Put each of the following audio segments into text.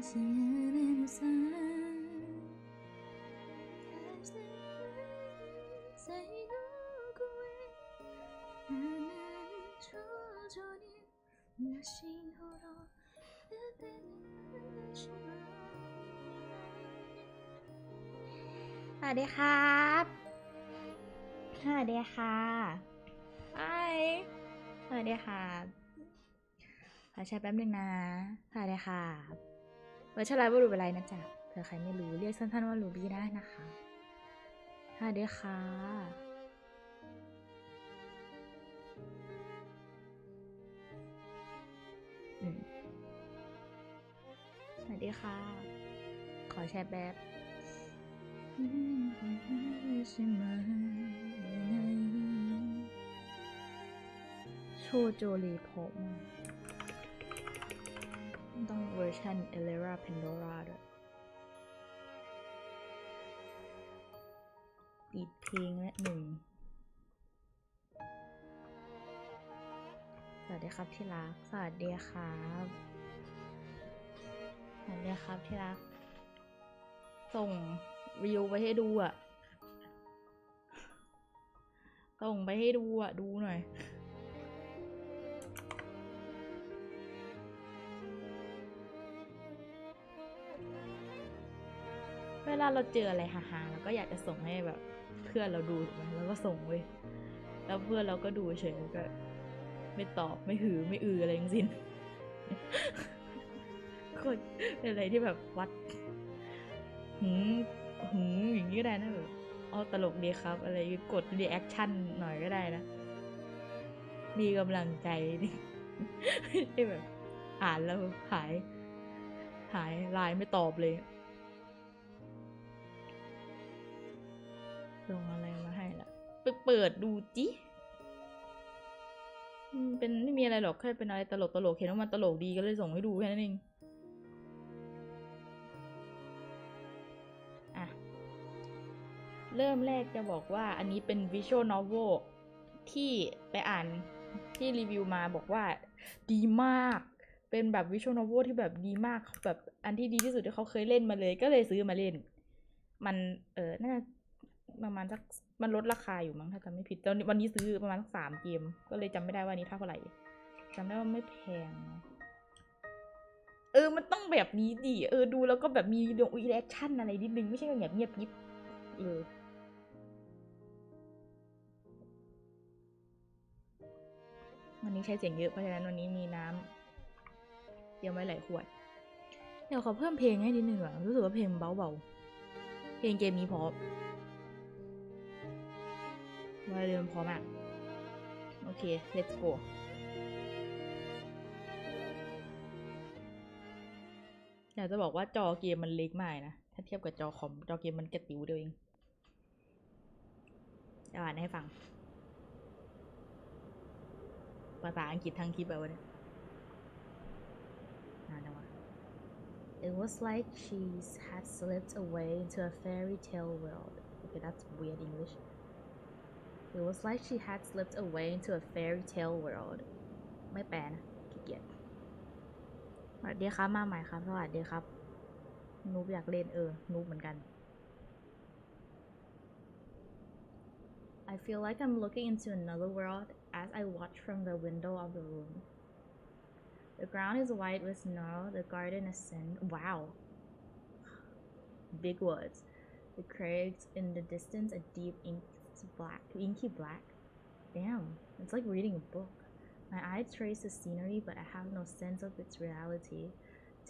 สวัสดีครับสวัสดีค่ะไอสวัสดีค่ะขอแชร์แป๊บนึงนะสวัสดีค่ะเวอร์ชันไลฟ์ว่ารูเป็นไรนะจ๊ะเผื่อใครไม่รู้เรียกสั้นๆว่ารูบี้ได้นะคะสวัสดีค่ะสวัสดีค่ะขอแชร์แป๊บโชโจรีผมต้องเวอร์ชันเอเลราเพนโดราด้วยปิดเพลงและหนึ่งสวัสดีครับที่รักสวัสดีครับสวัสดีครับที่รักส่งวิวไปให้ดูอ่ะส่งไปให้ดูอ่ะดูหน่อยเวลาเราเจออะไรฮาๆเราก็อยากจะส่งให้แบบเพื่อนเราดูถูกไหมแล้วก็ส่งเว้ยแล้วเพื่อนเราก็ดูเฉยก็ไม่ตอบไม่หือไม่อืออะไรทั้งสิ้นคนเป็นอะไรที่แบบวัดอย่างนี้ก็ได้นะแบบเอาตลกดีครับอะไรกดรีแอคชั่นหน่อยก็ได้นะมีกำลังใจนี่ที่แบบอ่านแล้วหายไลน์ไม่ตอบเลยส่งอะไรมาให้ล่ะไปเปิดดูจิเป็นไม่มีอะไรหรอกแค่เป็นอะไรตลกเห็นว่ามันตลกดีก็เลยส่งให้ดูแค่นั้นเองอ่ะเริ่มแรกจะบอกว่าอันนี้เป็น visual novel ที่ไปอ่านที่รีวิวมาบอกว่าดีมากเป็นแบบ visual novel ที่แบบดีมากแบบอันที่ดีที่สุดที่เขาเคยเล่นมาเลยก็เลยซื้อมาเล่นมันน่าประมาณสักมันลดราคาอยู่มั้งถ้าจำไม่ผิดตอนวันนี้ซื้อประมาณสัก3 เกมก็เลยจำไม่ได้ว่านี้เท่าไหร่จำได้ว่าไม่แพงมันต้องแบบนี้ดิดูแล้วก็แบบมีรีแอคชั่นอะไรนิดนึงไม่ใช่แบบเงียบยิบวันนี้ใช้เสียงเยอะเพราะฉะนั้นวันนี้มีน้ำเตรียมไว้หลายขวดเดี๋ยวขอเพิ่มเพลงให้นิดนึงอ่ะรู้สึกว่าเพลงเบาๆเพลงเกมนี้พอว่าเริ่มพอมากโอเค let's go อยากจะบอกว่าจอเกมมันเล็กมากนะถ้าเทียบกับจอคอมจอเกมมันกระติ๋วเดียวเองจะอ่านให้ฟังภาษาอังกฤษทั้งคลิปแบบว่าเนี่ยนานจังวะ It was like she had slipped away into a fairy tale world. Okay, that's weird English. It was like she had slipped away into a fairy tale world. ไม่แปลนะขี้เกียจสวัสดีครับมาใหม่ครับสวัสดีครับนูบอยากเล่นนูบเหมือนกัน I feel like I'm looking into another world as I watch from the window of the room. The ground is white with snow. The garden is thin. Wow. Big words. The crags in the distance are deep inky black. Damn, it's like reading a book. My eyes trace the scenery, but I have no sense of its reality.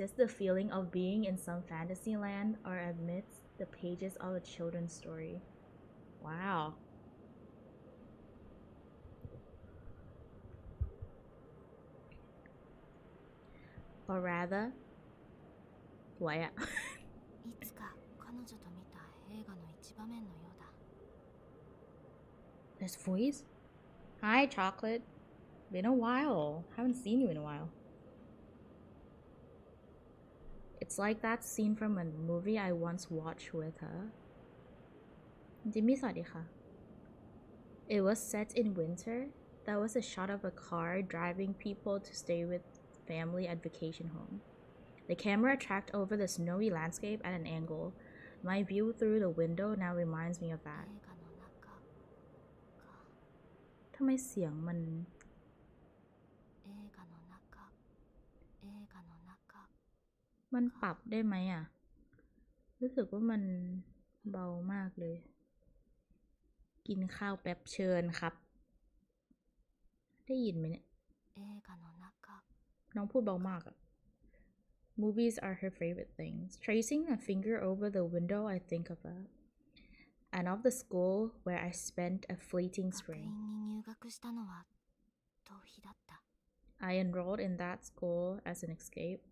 Just the feeling of being in some fantasy land or amidst the pages of a children's story. Wow. Or rather, สวยอะいつか彼女と見た映画の一場面のようだ This voice? Hi, Chocolate. Been a while. Haven't seen you in a while. It's like that scene from a movie I once watched with her. Jimmy สวัสดีค่ะ It was set in winter. That was a shot of a car driving people to stay with family at vacation home. The camera tracked over the snowy landscape at an angle. My view through the window now reminds me of that. ทำไมเสียงมัน มันปรับได้ไหมอ่ะ รู้สึกว่ามันเบามากเลย กินข้าวแป๊บเชิญครับ ได้ยินไหมเนี่ย น้องพูดเบามากอ่ะ Movies are her favorite things. Tracing a finger over the window, I think of her. And of the school where I spent a fleeting spring. I enrolled in that school as an escape.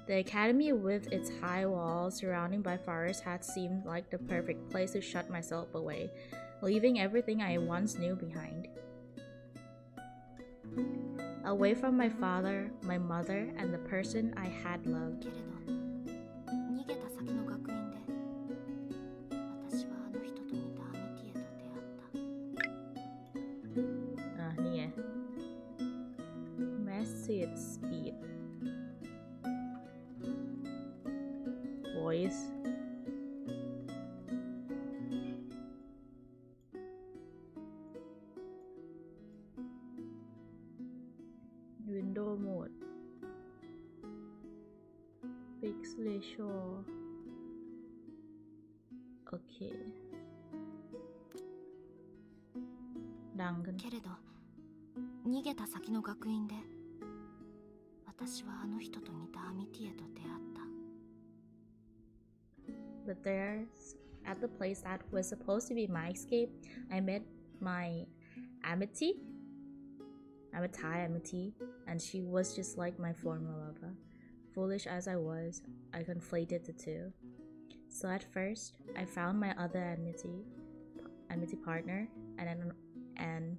The academy with its high walls surrounded by forests had seemed like the perfect place to shut myself away, leaving everything I once knew behind. Away from my father, my mother, and the person I had loved. Message speed. Voice. Window mode. Pixel ratio. Okay. ดังกัน けれど逃げた先の学院で私はあの人と似たアミティエと出会った。 But there's at the place that was supposed to be my escape, I met my amity, and she was just like my former lover. Foolish as I was, I conflated the two. So at first, I found my other amity partner and an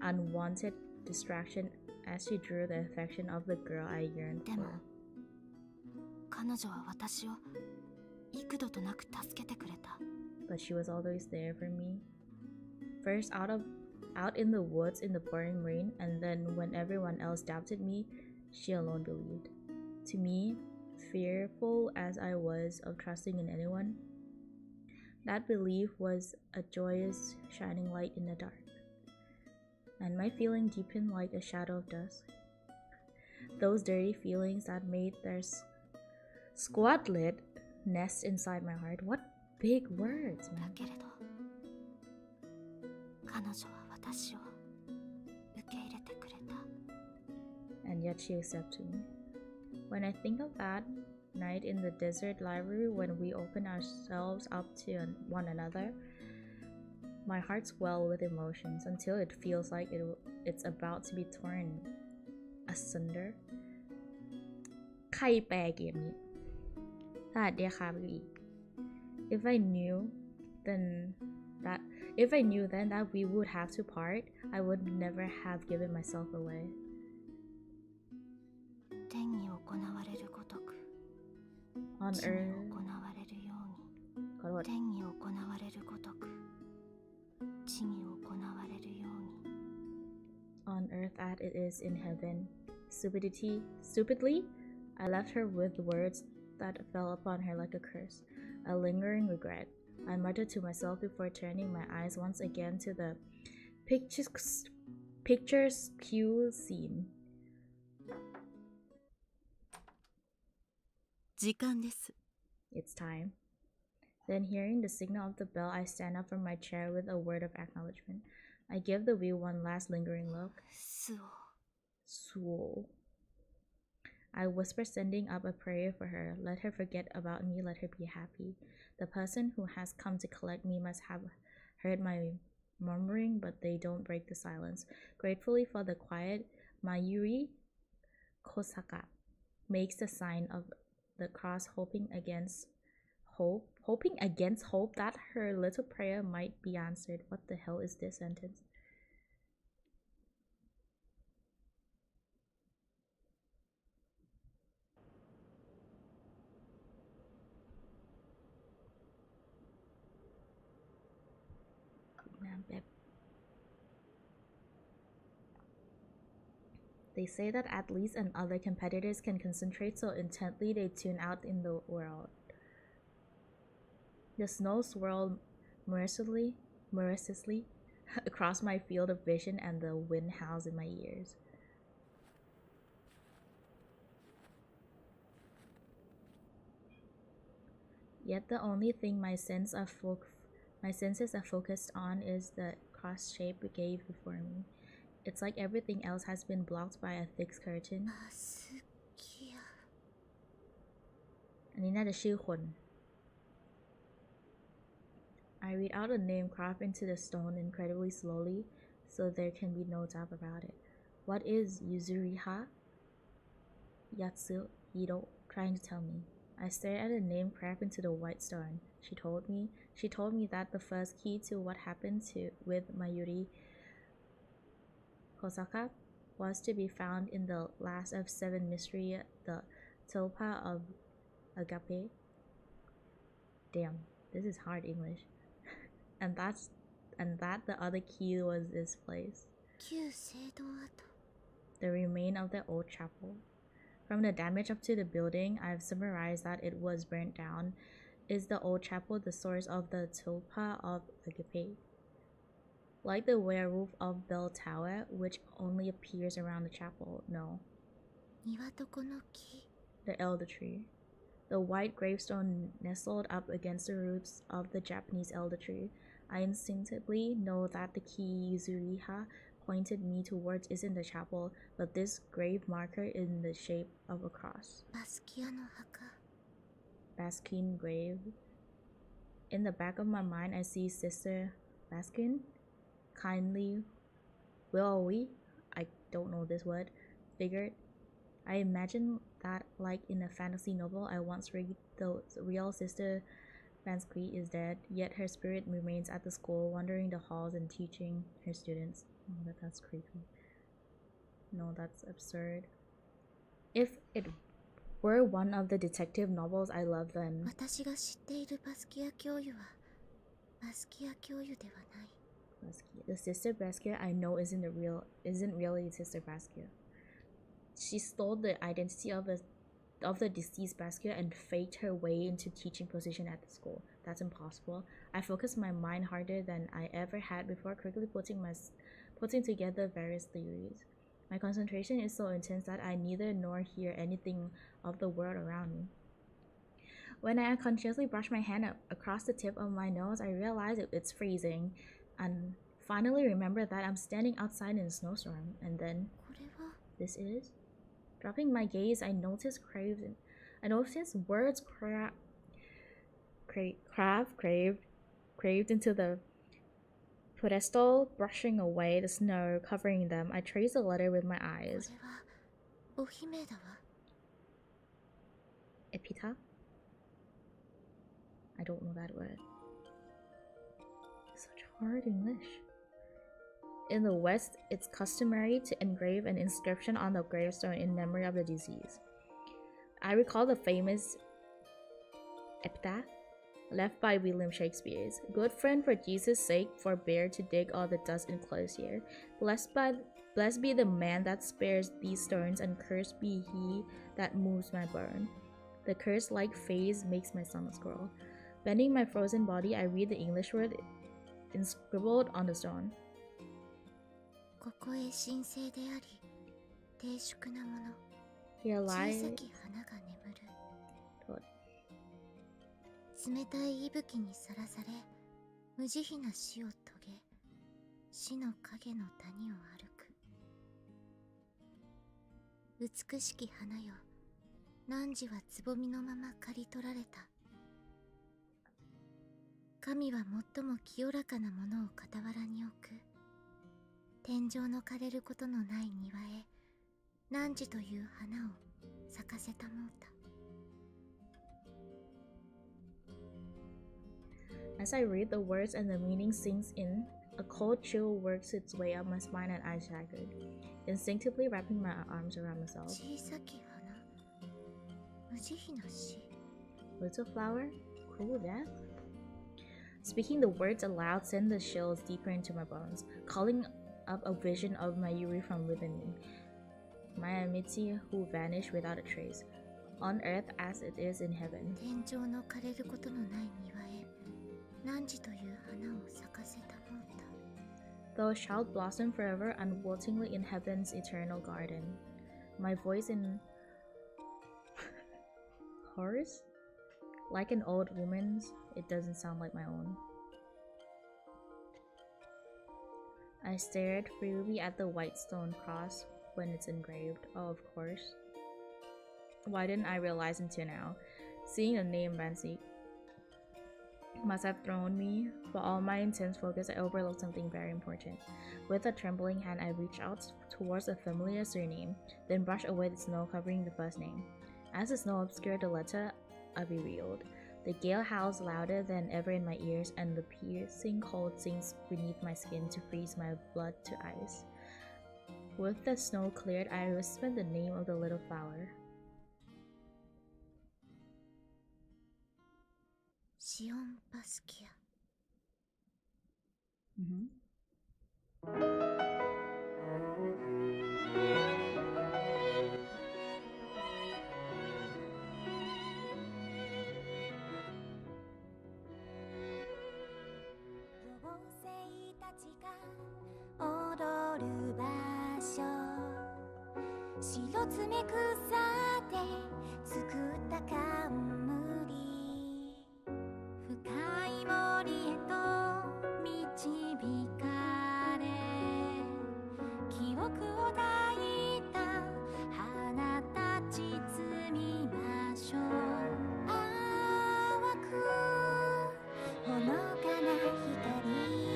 unwanted distraction as she drew the affection of the girl I yearned でも for. 彼女は私を幾度となく助けてくれた。 But she was always there for me. First out in the woods in the pouring rain, and then when everyone else doubted me, she alone believed. To me, fearful as I was of trusting in anyone, that belief was a joyous shining light in the dark. And my feeling deepened like a shadow of dusk. Those dirty feelings that made their squatlet nest inside my heart. What big words, だ man. けれど彼女は私を受け入れてくれた。 And yet she accepted me. When I think of that night in the desert library when we opened ourselves up to one another, my heart swells with emotions until it feels like it's about to be torn asunder. ใครแปลเกมนี้ สวัสดีค่ะพี่ If I knew then that we would have to part, I would never have given myself away. 天に行われるごとく On 地に earth, 行われるように ขอโทษ 天に行われるごとく地に行われるように on earth as it is in heaven. Stupidly, I left her with words that fell upon her like a curse, a lingering regret. I muttered to myself before turning my eyes once again to the picturesque scene. 時間です。 It's time. Then, hearing the signal of the bell, I stand up from my chair with a word of acknowledgement. I give the wheel one last lingering look. 巣を Swole. I whisper, sending up a prayer for her. Let her forget about me, let her be happy. The person who has come to collect me must have heard my murmuring, but they don't break the silence. Gratefully for the quiet, Mayuri Kosaka makes the sign of the cross, hoping against hope that her little prayer might be answered. What the hell is this sentence? They say that athletes and other competitors can concentrate so intently they tune out in the world. The snow swirled mercilessly across my field of vision, and the wind howls in my ears. Yet the only thing my senses are focused on is the cross shape it gave before me. It's like everything else has been blocked by a thick curtain. อันนี้น่าจะชื่อคน I read out a name carved into the stone incredibly slowly, so there can be no doubt about it. What is Yuzuriha Yatsuhiro trying to tell me? I stared at a name carved into the white stone. She told me that the first key to what happened with Mayuri Hosaka was to be found in the last of 7 mysteries, the Tulpa of Agape. Damn, this is hard English. and that the other key was this place. The remain of the old chapel. From the damage up to the building, I've summarized that it was burnt down. Is the old chapel the source of the Tulpa of Agape? Like the werewolf of Bell Tower, which only appears around the chapel? No. The elder tree. The white gravestone nestled up against the roots of the Japanese elder tree. I instinctively know that the key Yuzuriha pointed me towards isn't the chapel, but this grave marker in the shape of a cross. Baskin grave. In the back of my mind, I see Sister Baskin, kindly, willowy, I don't know this word, figured. I imagine that, like in a fantasy novel I once read, the real Sister Baskin is dead, yet her spirit remains at the school, wandering the halls and teaching her students. Oh, that's creepy. No, that's absurd. If it were one of the detective novels I love, then the Sister Basquiat I know isn't really Sister Basquiat. She stole the identity of the deceased Basquiat and faked her way into teaching position at the school. That's impossible. I focused my mind harder than I ever had before, quickly putting together various theories. My concentration is so intense that I neither nor hear anything of the world around me. When I unconsciously brush my hand across the tip of my nose, I realize it's freezing, and finally remember that I'm standing outside in a snowstorm. And then, this is? Dropping my gaze, I notice words craved into the pedestal, brushing away the snow covering them. I trace the letter with my eyes. Epitaph? I don't know that word. Such hard English. In the West, it's customary to engrave an inscription on the gravestone in memory of the deceased. I recall the famous epitaph left by William Shakespeare. Good friend, for Jesus' sake, forbear to dig all the dust enclosed here. Blessed be the man that spares these stones, and cursed be he that moves my burn. The curse-like phase makes my stomach scroll. Bending my frozen body, I read the English word inscribed on the stone. Here lies 冷たい息吹にさらされ、無慈悲な死を遂げ、死の影の谷を歩く。美しき花よ、汝はつぼみのまま刈り取られた。神は最も清らかなものを傍らに置く。天井の枯れることのない庭へ、汝という花を咲かせたもうた。As I read, the words and the meaning sinks in. A cold chill works its way up my spine and I staggered, instinctively wrapping my arms around myself. Little flower? Cruel death? Speaking the words aloud sent the chills deeper into my bones, calling up a vision of Mayuri from within me. my amity who vanished without a trace, on earth as it is in heaven. 天井の枯れることのない庭へ汝という花を咲かせたもうた Thou shalt blossom forever unwiltingly in heaven's eternal garden. My voice in horse? Like an old woman's, it doesn't sound like my own. I stared freely at the white stone cross when it's engraved. Oh, of course. Why didn't I realize until now? Seeing the name Bansi must have thrown me. For all my intense focus, I overlooked something very important. With a trembling hand, I reached out towards a familiar surname, then brushed away the snow covering the first name. As the snow obscured the letter, I revealed. The gale howls louder than ever in my ears, and the piercing cold sinks beneath my skin to freeze my blood to ice. With the snow cleared, I whispered the name of the little flower. シオンパスキア 踊る場所白爪草で作った冠深い森へと導かれ記憶を抱いた花たち摘みましょう淡くほのかな光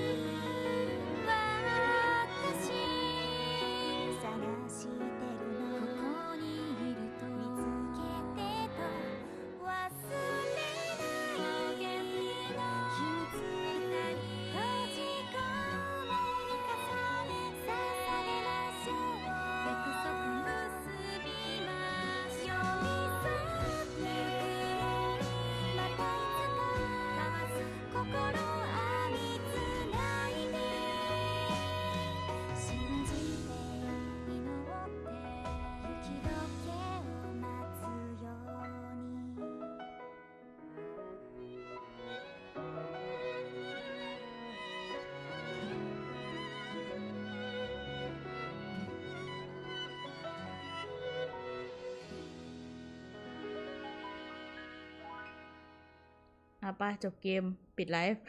ไปจบเกมปิดไลฟ์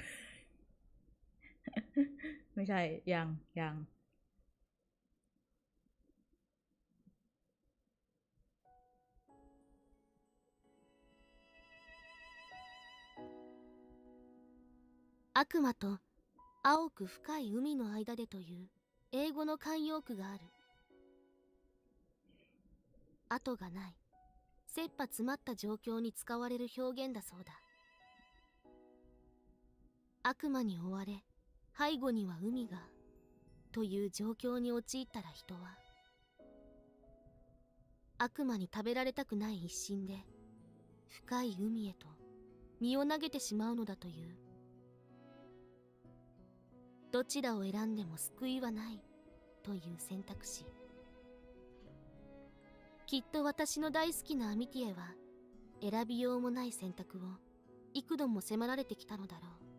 ไม่ใช่ยัง悪魔と青く深い海の間でという英語の慣用句がある。後がない、切羽詰まった状況に使われる表現だそうだ。悪魔に追われ、背後には海が、という状況に陥ったら人は、悪魔に食べられたくない一心で、深い海へと身を投げてしまうのだという。どちらを選んでも救いはないという選択肢。きっと私の大好きなアミティエは選びようもない選択を幾度も迫られてきたのだろう。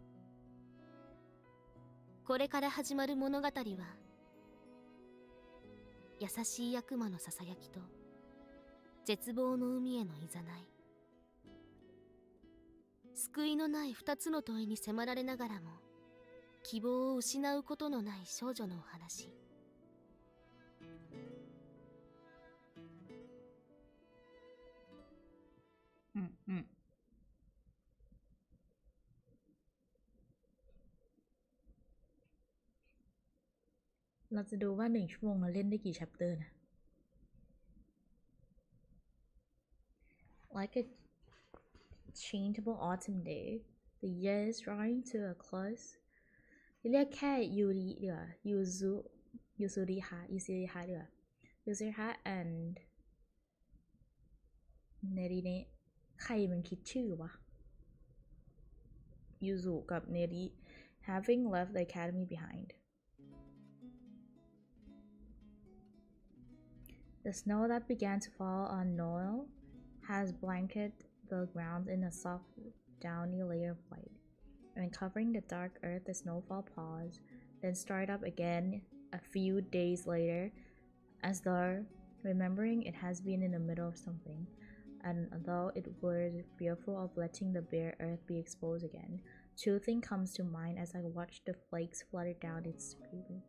これから始まる物語は優しい悪魔のささやきと絶望の海へのいざない。救いのない二つの問いに迫られながらも希望を失うことのない少女のお話。เราจะดูว่า1 ชั่วโมงเราเล่นได้กี่ chapter นะ Like a changeable autumn day, the year is drawing to a close. เรียกแค่ยูริเดี๋ยวยูซุริฮะเดี๋ยวยูซุริฮะ and เนริเนะใครมันคิดชื่อวะยูซุกับเนริ having left the academy behind. The snow that began to fall on Noel has blanketed the ground in a soft, downy layer of white. And covering the dark earth, the snowfall paused, then started up again a few days later, as though remembering it has been in the middle of something, and though it was fearful of letting the bare earth be exposed again. Two things comes to mind as I watch the flakes flutter down its screen.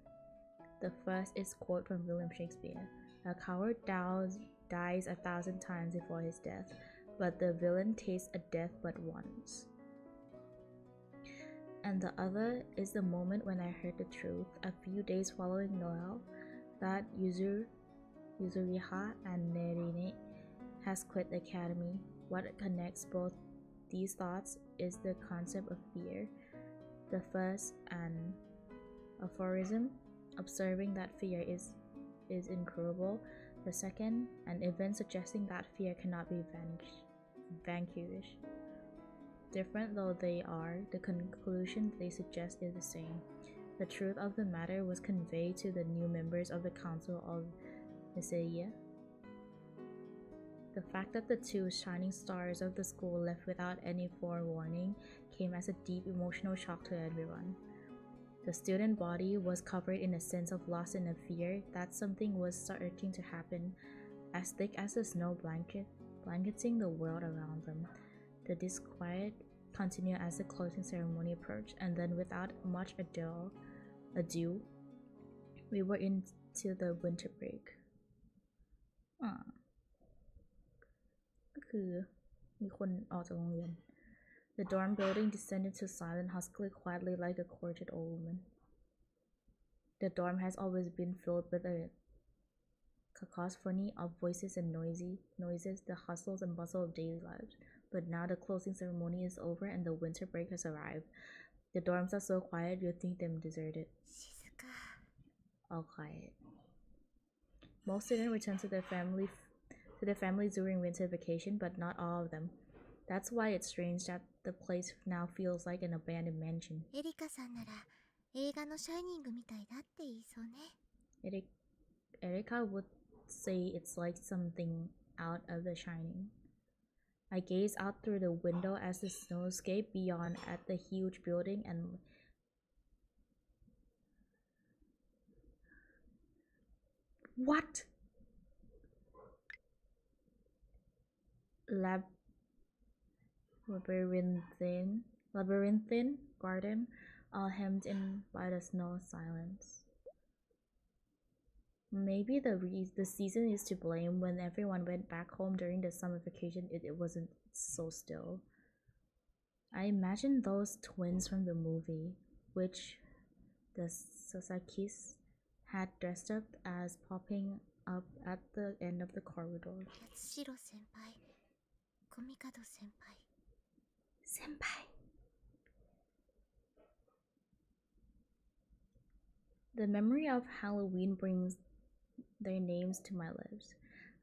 The first is a quote from William Shakespeare: "A coward dies 1,000 times before his death, but the villain tastes a death but once." And the other is the moment when I heard the truth, a few days following Noel, that Yuzuriha and Nerine has quit the academy. What connects both these thoughts is the concept of fear. The first, an aphorism observing that fear is incurable. The second, an event suggesting that fear cannot be vanquished. Different though they are, the conclusion they suggest is the same. The truth of the matter was conveyed to the new members of the Council of Niseiya. The fact that the two shining stars of the school left without any forewarning came as a deep emotional shock to everyone. The student body was covered in a sense of loss and a fear that something was starting to happen, as thick as a snow blanketing the world around them. The disquiet continued as the closing ceremony approached, and then without much ado, we were into the winter break. ก็คือมีคนออกจากโรงเรียน The dorm building descended to silence huskily, quietly like a courted old woman. The dorm has always been filled with a cacophony of voices and noises, the hustles and bustle of daily lives. But now the closing ceremony is over and the winter break has arrived. The dorms are so quiet you'd think them deserted. All quiet. Most students return to their families during winter vacation, but not all of them. That's why it's strange that the place now feels like an abandoned mansion. エリカさんなら映画のシャイニングみたいだって言いそうね。Erika would say it's like something out of The Shining. I gaze out through the window as the snowscape beyond at the huge building and what? Labyrinthine garden, all hemmed in by the snow silence. Maybe the season is to blame. When everyone went back home during the summer vacation, it wasn't so still. I imagine those twins from the movie, which the Sasakis had dressed up as, popping up at the end of the corridor. 八代先輩、小見門先輩。Senpai. The memory of Halloween brings their names to my lips.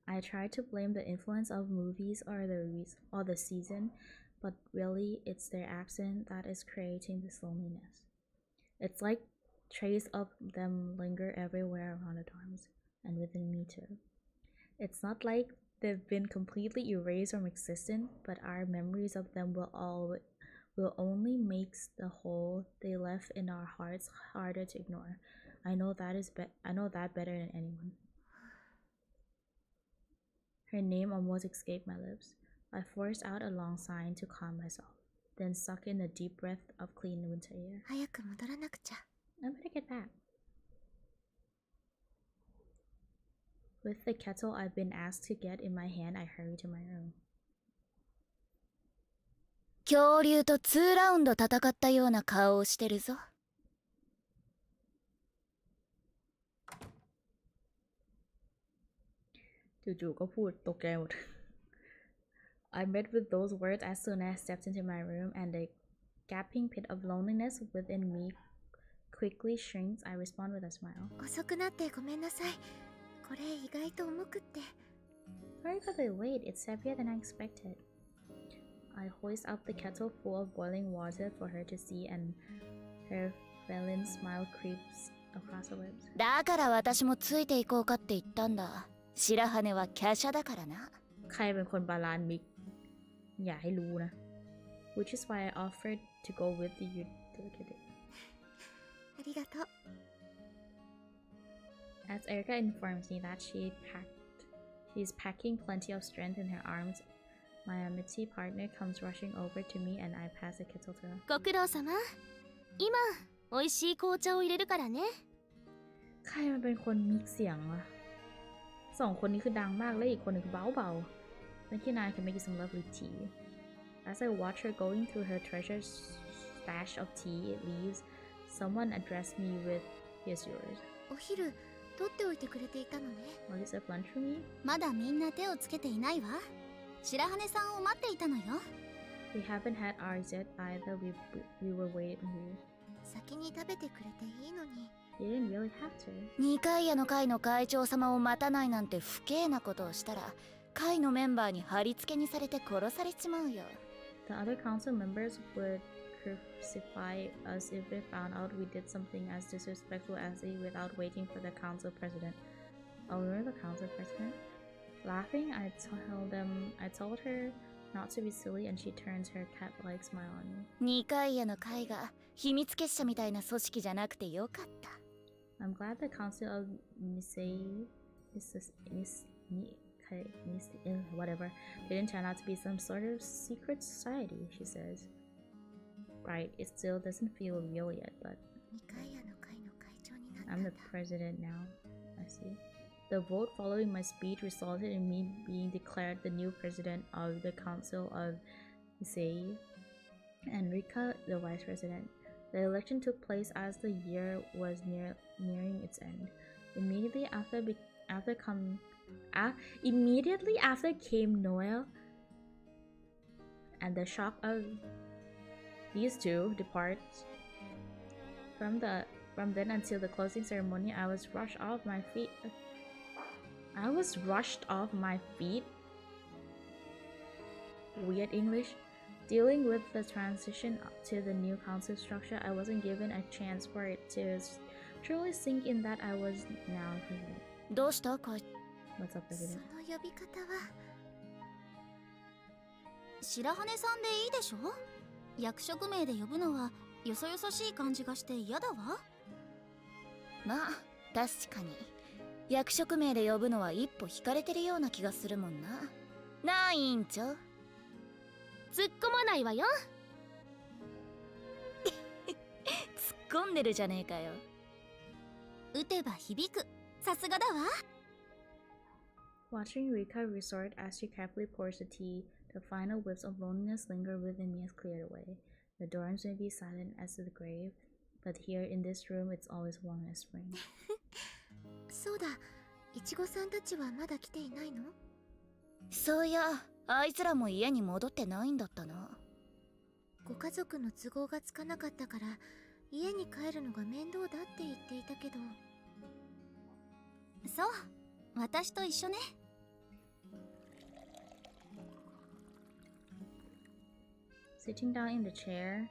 I try to blame the influence of movies or the season, but really it's their absence that is creating this loneliness. It's like traces of them linger everywhere around the dorms, and within me too. It's not like they've been completely erased from existence, but our memories of them will only make the hole they left in our hearts harder to ignore. I know that better than anyone. Her name almost escaped my lips. I forced out a long sigh to calm myself, then sucked in a deep breath of clean winter air. 早く戻らなくちゃ。I better get back. With the kettle I've been asked to get in my hand, I hurried to my room. 恐竜と2ラウンド戦ったような顔をしてるぞ。จู่ๆก็พูดตกใจหมด I met with those words as soon as I stepped into my room, and the gaping pit of loneliness within me quickly shrinks. I respond with a smile. 遅くなってごめんなさい。これ意外と重くって。Sorry for the wait, it's heavier than I expected. I hoist up the kettle full of boiling water for her to see, and her feline smile creeps across her lips. だから私もついていこうかって言ったんだ。白羽は華奢だからな。ใครเป็นคนบาลานซ์มิกอย่าให้รู้นะ which is why I offered to go with you to look at it. ありがとう。 As Erica informs me that she's packing plenty of strength in her arms, my amity partner comes rushing over to me and I pass the kettle to her. ご苦労様。今、美味しい紅茶を入れるからね。ใครมันเป็นคนมิกเสียงวะสองคนนี้คือดังมากและอีกคนหนึ่งคือเบาๆ Nikki and I can make you some lovely tea. As I watch her going through her treasure stash of tea leaves, someone addressed me with, "Here's yours." お昼、取っておいてくれていたのね。What is that lunch for me? まだみんな手をつけていないわ。白羽さんを待っていたのよ。We haven't had ours yet either. We were waiting here. 先に食べてくれていいのに。You didn't really have to. 二階屋の会の会長様を待たないなんて不敬なことをしたら、会のメンバーに貼り付けにされて殺されちまうよ。The other council members would crucify us if they found out we did something as disrespectful as it without waiting for the council president. Oh, remember the council president? Laughing, I told her not to be silly, and she turns her cat-like smile on me. 二階屋の会が秘密結社みたいな組織じゃなくてよかった。I'm glad the council of whatever didn't turn out to be some sort of secret society, she says. Right, it still doesn't feel real yet, but I'm the president now. I see. The vote following my speech resulted in me being declared the new president of the Council of Nisei, and Rika the vice president. The election took place as the year was nearing its end. Immediately after came Noel, and the shock of these two departs. From then until the closing ceremony, I was rushed off my feet. Weird English. Dealing with the transition to the new council structure, I wasn't given a chance for it to truly sink in that I was now president. どうした？ What's up, president? その呼び方は白羽さんでいいでしょ？役職名で呼ぶのはよそよそしい感じがして嫌だわ。まあ確かに役職名で呼ぶのは一歩引かれてるような気がするもんな。なあ委員長。突っ込まないわよ。突っ込んでるじゃねえかよ。打てば響く。さすがだわ。Watching Rika resort as she carefully pours the tea, the final whiffs of loneliness linger within me as cleared away. The dorms may be silent as the grave, but here in this room it's always warm as spring. そうだ、いちごさんたちはまだ来ていないの？そういや、あいつらも家に戻ってないんだったな。ご家族の都合がつかなかったから家に帰るのが面倒だって言っていたけど。そう、私と一緒ね。Sitting down in the chair,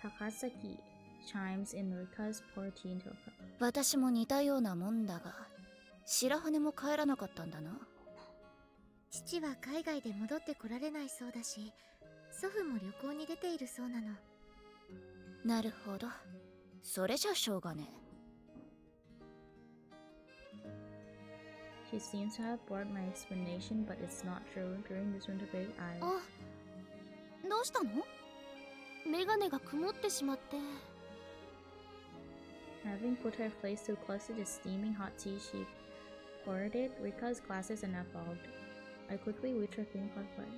Takasaki chimes in Rika's pour tea into a cup. 私も似たようなもんだが、白羽も帰らなかったんだな。父は海外で戻ってこられないそうだし、祖父も旅行に出ているそうなの。なるほど。それじゃしょうがねえ。She seems to have bought my explanation, but it's not true. During this winter break, あ、どうしたの？メガネが曇ってしまって。Having put her face too close to the steaming hot tea, she poured it. Rika's glasses and I followed. I quickly reached her clean pot button.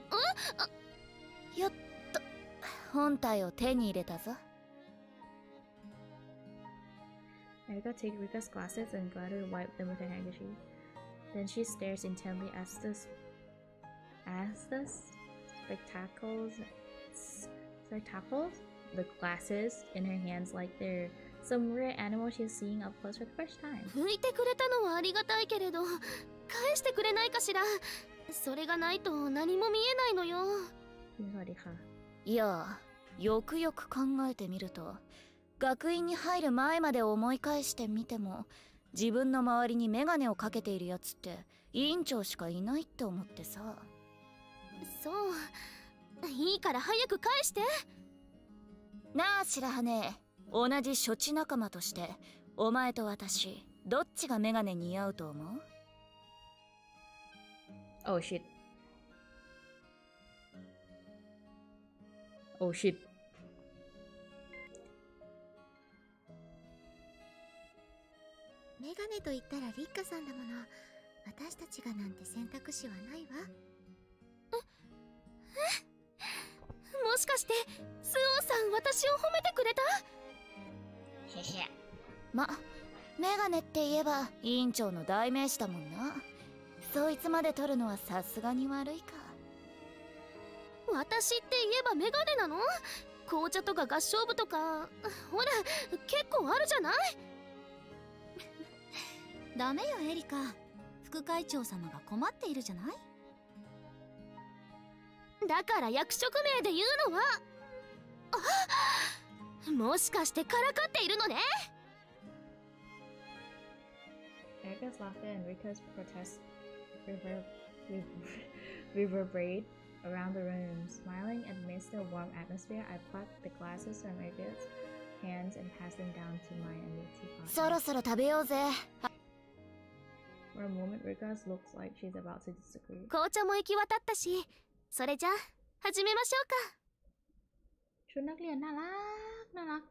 やっと本体を手に入れたぞ。Erika takes Rika's glasses and gladly wiped them with her handkerchief. Then she stares intently as the glasses in her hands like they're some rare animal she's seeing up close for the first time. 拭いてくれたのはありがたいけれど、返してくれないかしら。それがないと何も見えないのよ。いや、よくよく考えてみると、学院に入る前まで思い返してみても、自分の周りにメガネをかけているやつって委員長しかいないって思ってさ。そう、いいから早く返して。なあ白羽、同じ処置仲間としてお前と私どっちがメガネ似合うと思う？ Oh shit. Oh shit. メガネと言ったらリッカさんだもの。私たちがなんて選択肢はないわ。もしかしてスオンさん私を褒めてくれた？へへ。ま、メガネって言えば委員長の代名詞だもんな。そいつまで取るのはさすがに悪いか。私って言えばメガネなの？紅茶とか合唱部とかほら結構あるじゃない？ダメよエリカ、副会長様が困っているじゃない？だから役職名で言うのは、あ、もしかしてからかっているのね。Erica's laughter and Rika's protests reverberate around the room. Smiling amidst the warm atmosphere, I pluck the glasses from Erica's hands and pass them down to my empty pocket. そろそろ食べようぜ。For a moment, Rika looks like she's about to disagree. 紅茶も行き渡ったし、それじゃ始めましょうか。ชุดนักเรียนน่ารักน่ารัก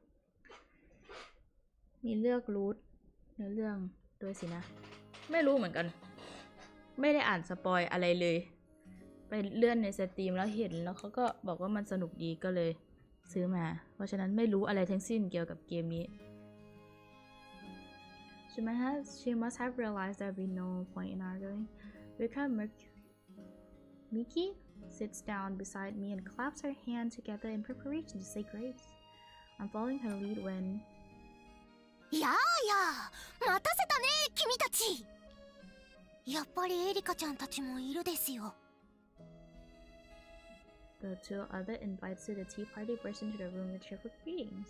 มีเลือกรูทเนื้อเรื่องด้วยสินะไม่รู้เหมือนกันไม่ได้อ่านสปอยอะไรเลยไปเลื่อนในสตรีมแล้วเห็นแล้วเขาก็บอกว่ามันสนุกดีก็เลยซื้อมาเพราะฉะนั้นไม่รู้อะไรทั้งสิ้นเกี่ยวกับเกมนี้ She must have realized there would be no point in arguing. Rika Miki sits down beside me and claps her hands together in preparation to say grace. I'm following her lead when... やあやあ、待たせたね君たち。やっぱりエリカちゃんたちもいるですよ。 The two other invites to the tea party burst into the room with cheerful greetings.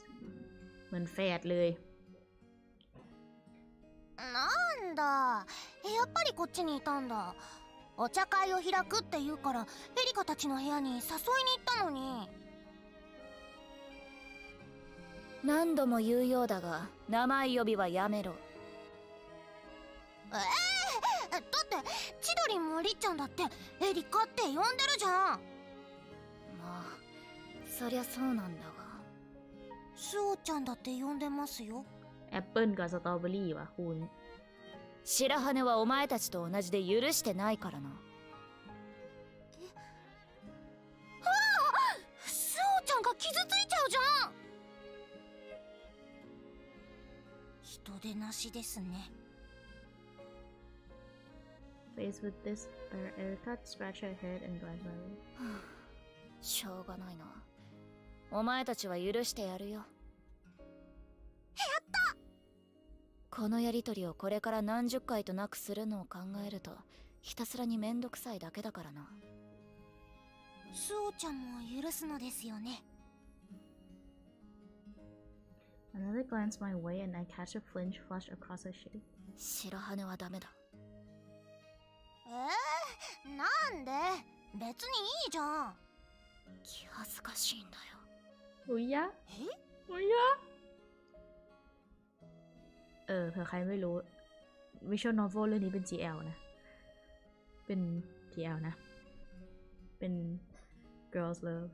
เหมือนแฝดเลย なんだ、やっぱりこっちにいたんだ。お茶会を開くって言うからエリカたちの部屋に誘いに行ったのに。何度も言うようだが名前呼びはやめろ。だって千鳥もりっちゃんだってエリカって呼んでるじゃん。まあそりゃそうなんだが。スオちゃんだって呼んでますよ。แอปเปิลกับสตรอเบอรี่ว่ะคุณ 白羽はお前たちと同じで許してないからな。スオちゃんが傷ついちゃうじゃん。人手なしですね。Faced with this, Erica scratched her head and glanced my way. しょうがないな。お前たちは許してやるよ。このやりとりをこれから何十回となくするのを考えるとひたすらにめんどくさいだけだからな。スオちゃんも許すのですよね。 Another glance my way and I catch a flinch flush across her cheek. 白羽はダメだ。なんで？別にいいじゃん。気恥ずかしいんだよ。อุยยะอุยยะเผื่อใครไม่รู้ Visual Novel เรื่องนี้เป็น GL นะเป็น GL นะเป็น Girls Love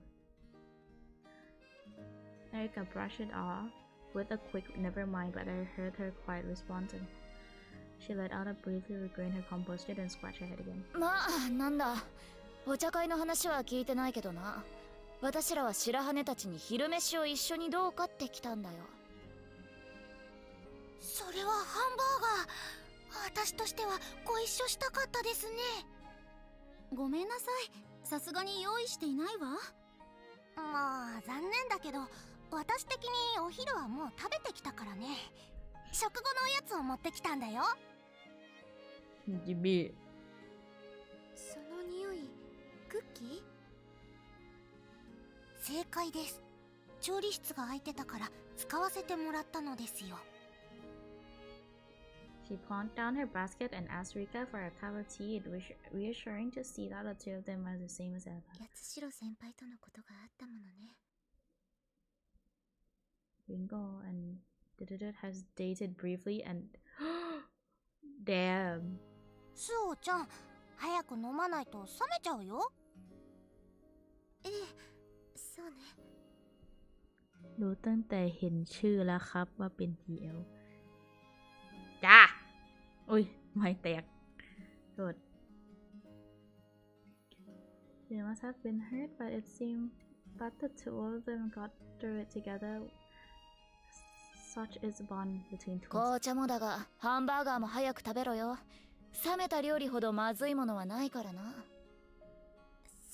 Erica brushed it off with a quick never mind but I heard her quiet responding. She let out a briefly regained her composure and scratched her head again. まあなんだ、お茶会の話は聞いてないけどな。私らは白羽たちに昼飯を一緒にどうかって来たんだよ。それはハンバーガー。私としてはご一緒したかったですね。ごめんなさい、さすがに用意していないわ。まあ残念だけど私的にお昼はもう食べてきたからね。食後のおやつを持ってきたんだよ。จิมมี่その匂い、クッキー？正解です。調理室が空いてたから使わせてもらったのですよ。She plonked down her basket and asked Rika for a cup of tea, reassuring to see that the two of them were the same as ever. 八代先輩とのことがあったものね。 Ringo and Dididit has dated briefly and damn. スオちゃん、早く飲まないと冷めちゃうよ。ええ、そうね。 รู้ตั้งแต่เห็นชื่อแล้วครับว่าเป็น TL จ้าอุ้ยไม่แตกโทษ They must have been hurt, but it seemed that the two of them got through it together. Such is the bond between twins. 紅茶もだが、ハンバーガーも早く食べろよ。冷めた料理ほどまずいものはないからな。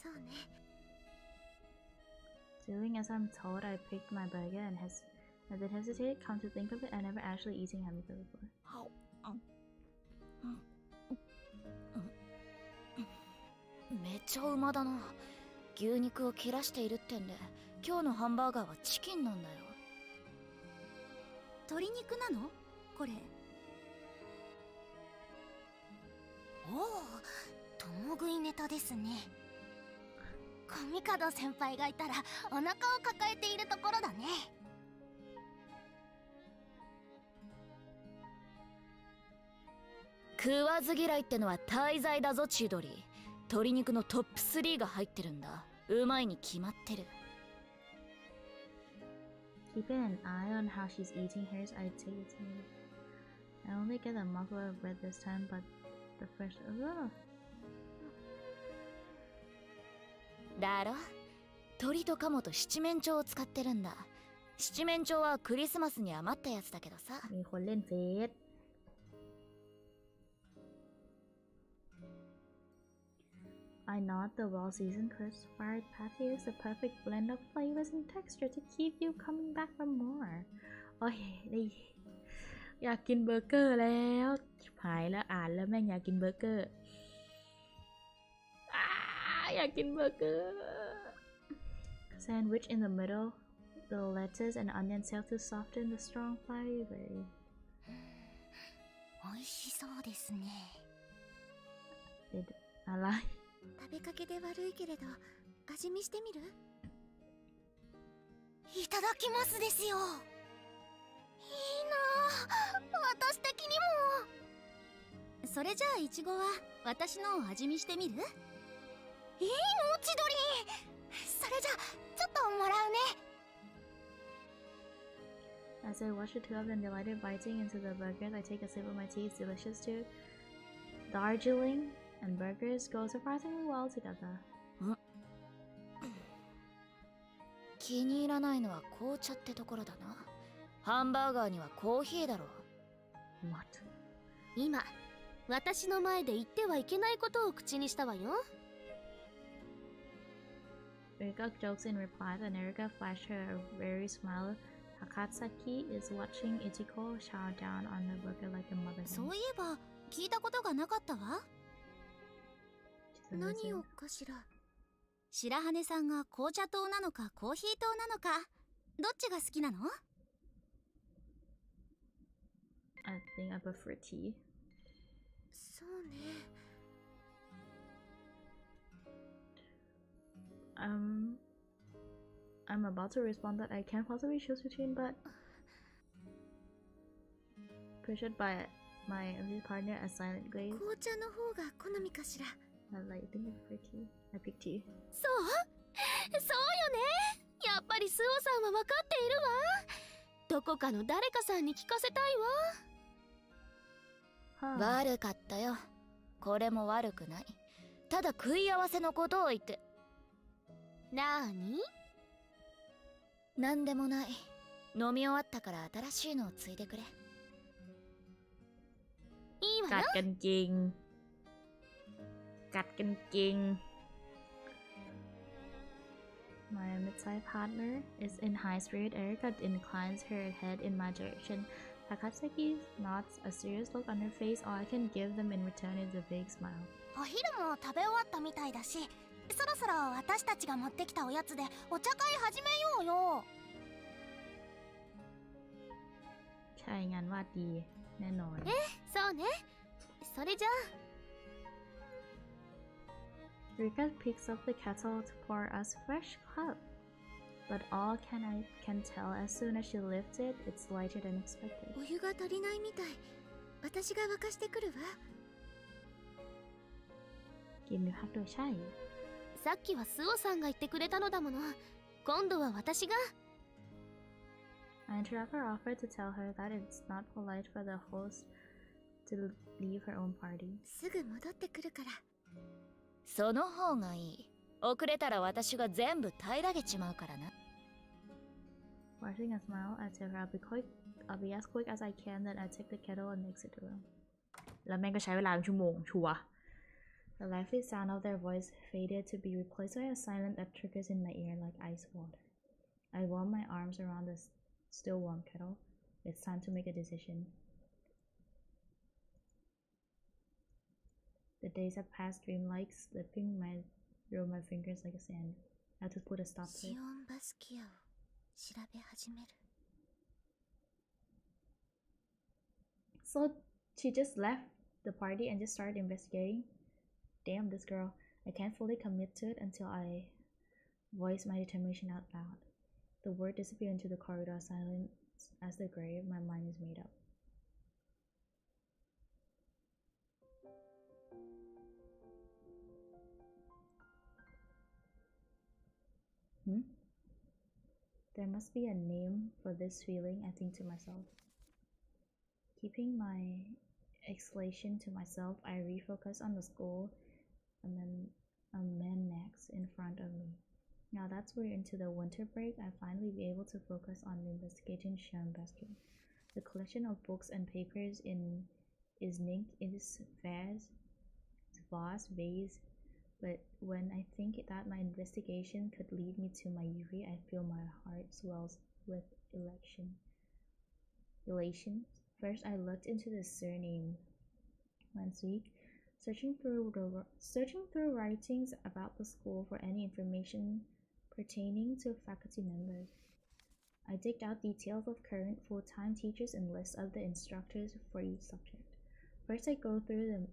そうね。 Doing as I'm told, I picked my burger and then hesitated. Come to think of it, I never actually eaten hamburger before. めっちゃうまだな。牛肉を切らしているってんで、今日のハンバーガーはチキンなんだよ。鶏肉なの？これ。おお、共食いネタですね。神門先輩がいたらお腹を抱えているところだね。食わず嫌いってのは大罪だぞ千鳥。鶏肉のトップ3が入ってるんだ。うまいに決まってる。Keeping an eye on how she's eating hers, I take it to me. I only get a mouthful of bread this time, but the first. Ugh. だろ？鶏と鴨と七面鳥を使ってるんだ。七面鳥はクリスマスに余ったやつだけどさ。มีคนเล่นเฟซ I nod the well-seasoned crisp-fired patty is the perfect blend of flavors and texture to keep you coming back for more. โอ้ยอยากกินเบอร์เกอร์แล้วหายแล้วอ่านแล้วแม่งอยากกินเบอร์เกอร์อยากกินเบอร์เกอร์ Sandwich in the middle, the lettuce and onions help to soften the strong flavor. 美味しそうですね。อะไร 食べかけで悪いけれど味見してみる？いただきますですよ。いいなあ、私的にも。それじゃあイチゴは私のを味見してみる？いいの千鳥。それじゃちょっともらうね。 As I watch the two of them delighted biting into the burgers, I take a sip of my tea. It's delicious too. Darjeeling and burgers go surprisingly well together. 気に入らないのは紅茶ってところだな。ハンバーガーにはコーヒーだろ。 What? 今、私の前で言ってはいけないことを口にしたわよ。 Erika jokes in reply, and Erika flashed her a weary smile. Takatsaki is watching Ichiko chow down on the burger like a mother. そういえば聞いたことがなかったわ。 She's 何 innocent. をかしら。白羽さんが紅茶糖なのかコーヒー糖なのか、どっちが好きなの？ I think I prefer tea. そうね。I'm about to respond that I can't possibly choose between, but pressured by my partner, a silent glaze. 紅茶の方が好みかしら。 I think I prefer tea. I pick tea. そうよね。やっぱりスオさんは分かっているわ。どこかの誰かさんに聞かせたいわ。悪かったよ。これも悪くない。ただ食い合わせのことを言って。なーに？なんでもない。飲み終わったから新しいのをついでくれ。いいわよ。กัดกันจริงกัดกันจริง My mid-sized partner is in high spirit. Erika inclines her head in my direction. Takatsaki nods, a serious look on her face. All I can give them in return is a big smile. お昼も食べ終わったみたいだし、そろそろ私たちが持ってきたおやつでお茶会始めようよ。 ใช่งานวาดดีแน่นอน さそうね。それじゃあ。 Rika picks up the kettle to pour us fresh cup. But all can tell as soon as she lifts it, it's lighter than expected. お湯が足りないみたい。私が沸かしてくるわ。กินหรือฮักโดยใช่ さっきはスオさんが言ってくれたのだもの。今度は私が。 I interrupt her offer to tell her that it's not polite for the host to leave her own party. すぐ戻ってくるから。その方がいい。遅れたら私が全部平らげちまうからな。 Forcing a smile, I tell her I'll be as quick as I can, then I take the kettle and exit the room. แล้วแม่งก็ใช้เวลาเป็นชั่วโมงชัวร์ The lively sound of their voice faded to be replaced by a silence that triggers in my ear like ice water. I warm my arms around the still warm kettle. It's time to make a decision. The days have passed dreamlike, slipping through my fingers like a sand. I have to put a stop to シ it. オンバスキアを調べ始める。 So she just left the party and just started investigating. Damn, this girl. I can't fully commit to it until I voice my determination out loud. The word disappeared into the corridor, silent as the grave. My mind is made up. There must be a name for this feeling, I think to myself. Keeping my exhalation to myself, I refocus on the school and then a man next in front of me. Now that we're into the winter break, I finally be able to focus on investigating Shambasket. The collection of books and papers is vast, but when I think that my investigation could lead me to my Yuri, I feel my heart swells with elation. First, I looked into the surname once a week, searching through writings about the school for any information pertaining to faculty members. I digged out details of current full-time teachers and lists of the instructors for each subject. First, I go through the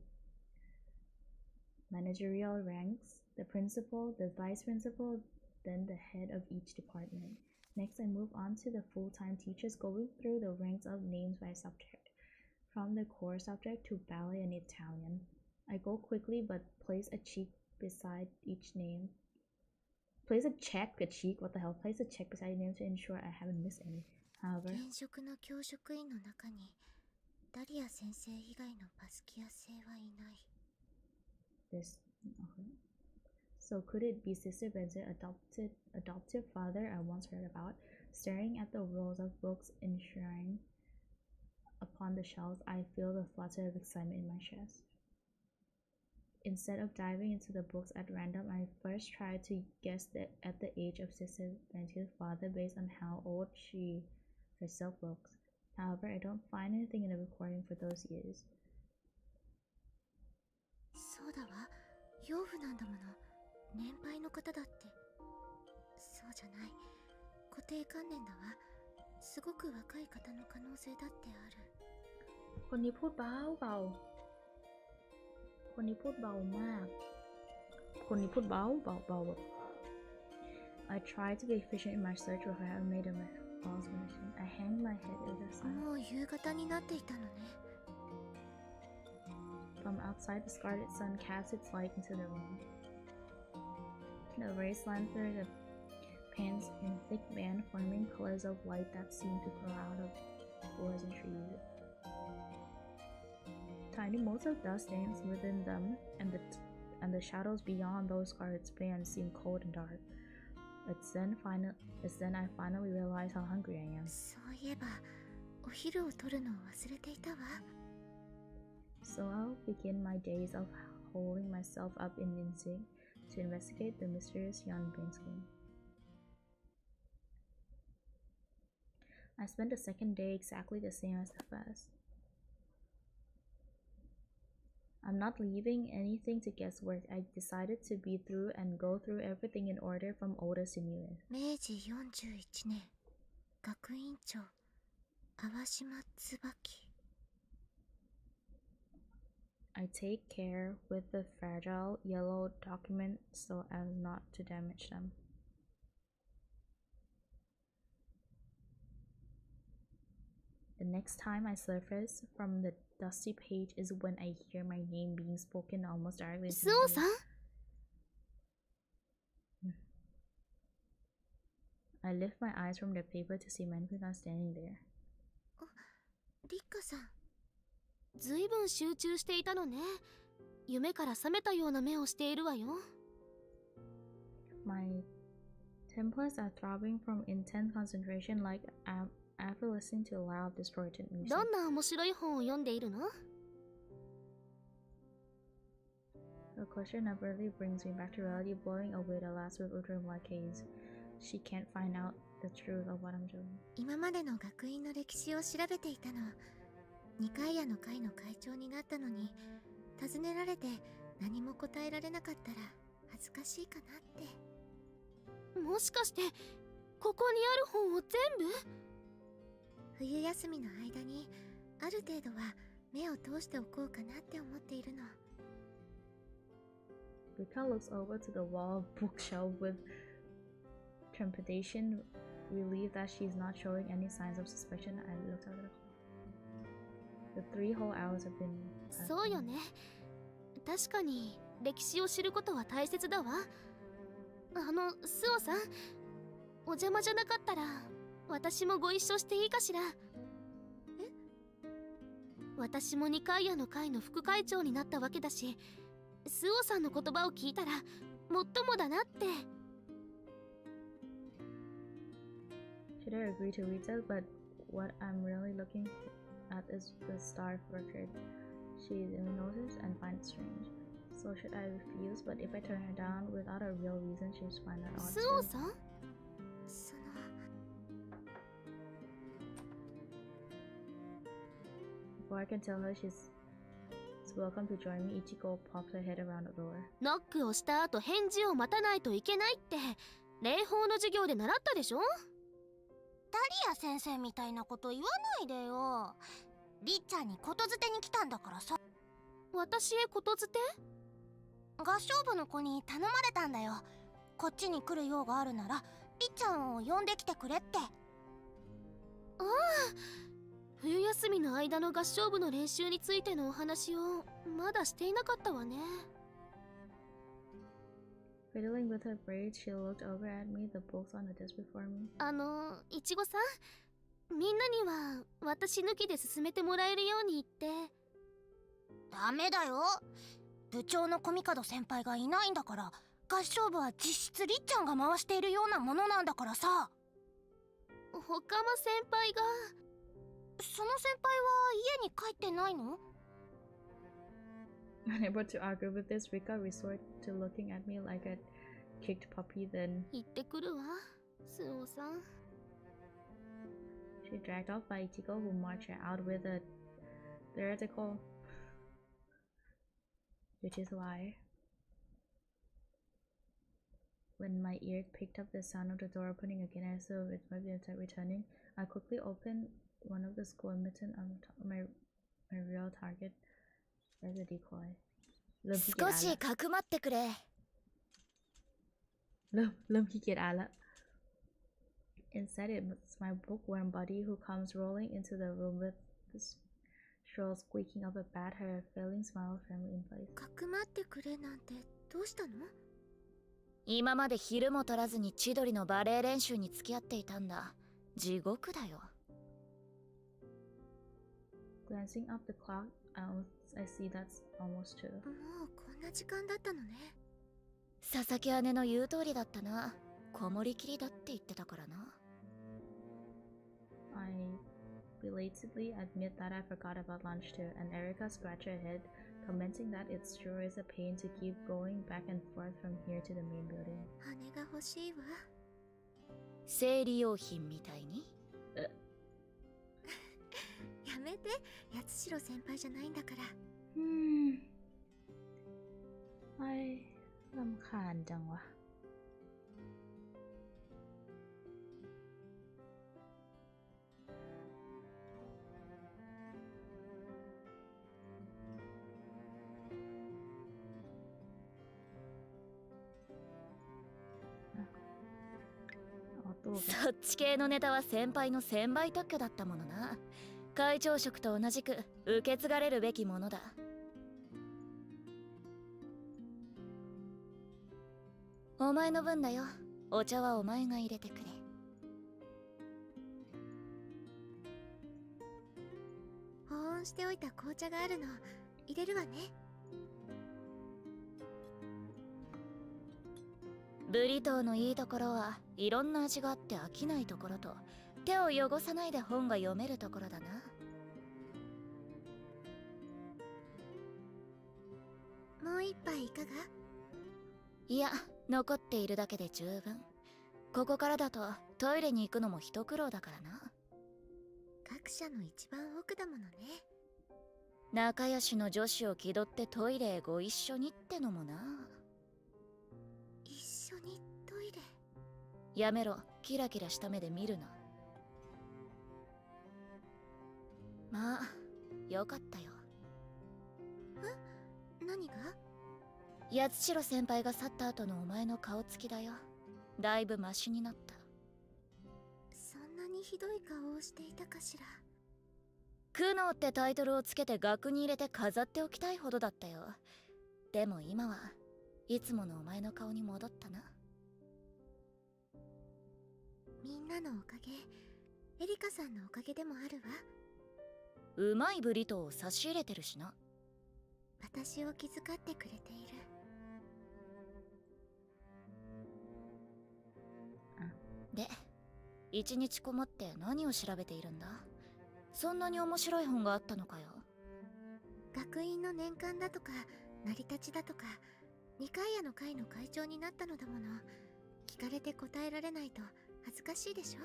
managerial ranks, the principal, the vice principal, then the head of each department. Next, I move on to the full-time teachers, going through the ranks of names by subject, from the core subject to ballet and Italian. I go quickly but place a check beside each name. Place a check beside each name to ensure I haven't missed any. However, 現職の教職員の中にダリア先生以外のバスキア生はいない。 So could it be Sister Ben's adoptive father I once heard about? Staring at the rows of books enshrined upon the shelves, I feel the flutter of excitement in my chest. Instead of diving into the books at random, I first try to guess at the age of Sister Ben's father based on how old she herself looks. However, I don't find anything in the recording for those years. そうだわ。養父なんだもの。年配の方だって。そうじゃない。固定観念だわ。すごく若い方の可能性だってある。คนนี้พูดเบาเบาคนนี้พูดเบามากคนนี้พูดเบาเบาเบาแบบ I try to be efficient in my search before I made a false mission. I hang my head over the side. もう夕方になっていたのね。 From outside, the scarlet sun casts its light into the room. The rays slant through the panes in thick band, forming colors of light that seem to grow out of floors and trees. Tiny motes of dust dance within them, and the shadows beyond those scarlet bands seem cold and dark. It's then I finally realize how hungry I am. そういえば、お昼を取るのを忘れていたわ。 So I'll begin my days of holding myself up in instinct to investigate the mysterious young Brinskin. I spent the second day exactly the same as the first. I'm not leaving anything to guesswork. I decided to be through and go through everything in order from oldest to newest. 明治41年、学院長、淡島椿。I take care with the fragile yellow document so as not to damage them. The next time I surface from the dusty page is when I hear my name being spoken almost directly to ス my オさん ear. I lift my eyes from the paper to see Manfuna standing there. リッカさん、ずいぶん集中していたのね。夢から覚めたような目をしているわよ。My temples are throbbing from intense concentration like after listening to loud distorted music. どんな面白い本を読んでいるの？ The question abruptly brings me back to reality, blowing away the last wave of dreamlike haze. She can't find out the truth of what I'm doing. 今までの学院の歴史を調べていたの。二階屋の会の会長になったのに、尋ねられて何も答えられなかったら恥ずかしいかなって。もしかしてここにある本を全部？冬休みの間にある程度は目を通しておこうかなって思っているの。Rika looks over to the wall bookshelf with trepidation, relieved that she's not showing any signs of suspicion. I looked at her. The 3 whole hours have been. そうよね。確かに歴史を知ることは大切だわ。スオさん、お邪魔じゃなかったら私もご一緒していいかしら？私も二階屋の会の副会長になったわけだし、スオさんの言葉を聞いたらもっともだなって。Should I agree to read that? But what I'm really looking at is the star record. She notices and finds it strange. So should I refuse? But if I turn her down without a real reason, she'll find that odd スオ too. さん？ Before I can tell her she's welcome to join me, Ichiko pops her head around the door. ノックをした後返事を待たないといけないって礼法の授業で習ったでしょ？ダリア先生みたいなこと言わないでよ。りっちゃんにことづてに来たんだからさ。私へことづて？合唱部の子に頼まれたんだよ。こっちに来る用があるならりっちゃんを呼んできてくれって。ああ、冬休みの間の合唱部の練習についてのお話をまだしていなかったわね。Fiddling with her braids, she looked over at me, the books on the desk before me. いちごさん、みんなには私抜きで進めてもらえるように言って。ダメだよ。部長のコミカド先輩がいないんだから、合唱部は実質りっちゃんが回しているようなものなんだからさ。他の先輩が。その先輩は家に帰ってないの？ Unable to argue with this, Rika resorted to looking at me like a kicked puppy, then 行ってくるわ、スオさん。 she dragged off by Ichiko, who marched her out with a theoretical, which is why. When my ears picked up the sound of the door opening again as though it might be returning, I quickly opened one of the school mittens on my real target as a decoy. 少しかくまってくれ。เริ่มขี้เกียจอ่านละ Instead, it's my bookworm buddy who comes rolling into the room with this shrill squeaking of a bat, her failing smile firmly in place. かくまってくれなんてどうしたの？今まで昼も取らずに千鳥のバレエ練習に付き合っていたんだ。地獄だよ。Glancing up the clock, I see that's almost 2. もうこんな時間だったのね。佐々木姉の言う通りだったな。こもりきりだって言ってたからな。I belatedly admit that I forgot about lunch too, and Erica scratched her head, commenting that it sure is a pain to keep going back and forth from here to the main building. 羽が欲しいわ。生理用品みたいに。やめて、八代先輩じゃないんだから。รำคาญจังวะ โลก そっち系のネタは先輩の1000倍特許だったものな。会長職と同じく受け継がれるべきものだ。お前の分だよ。お茶はお前が入れてくれ。保温しておいた紅茶があるの入れるわね。ブリトーのいいところはいろんな味があって飽きないところと、手を汚さないで本が読めるところだな。もう一杯いかが？いや、残っているだけで十分。ここからだとトイレに行くのも一苦労だからな。各社の一番奥だものね。仲良しの女子を気取ってトイレへご一緒にってのもな。一緒にトイレ？やめろ、キラキラした目で見るな。まあ、よかったよ。何が？八代先輩が去った後のお前の顔つきだよ。だいぶマシになった。そんなにひどい顔をしていたかしら。苦悩ってタイトルをつけて額に入れて飾っておきたいほどだったよ。でも今はいつものお前の顔に戻ったな。みんなのおかげ、エリカさんのおかげでもあるわ。うまいブリトーを差し入れてるしな。私を気遣ってくれている。で、一日こもって何を調べているんだ？そんなに面白い本があったのかよ。学院の年間だとか成り立ちだとか、二階屋の会の会長になったのだもの。聞かれて答えられないと恥ずかしいでしょ。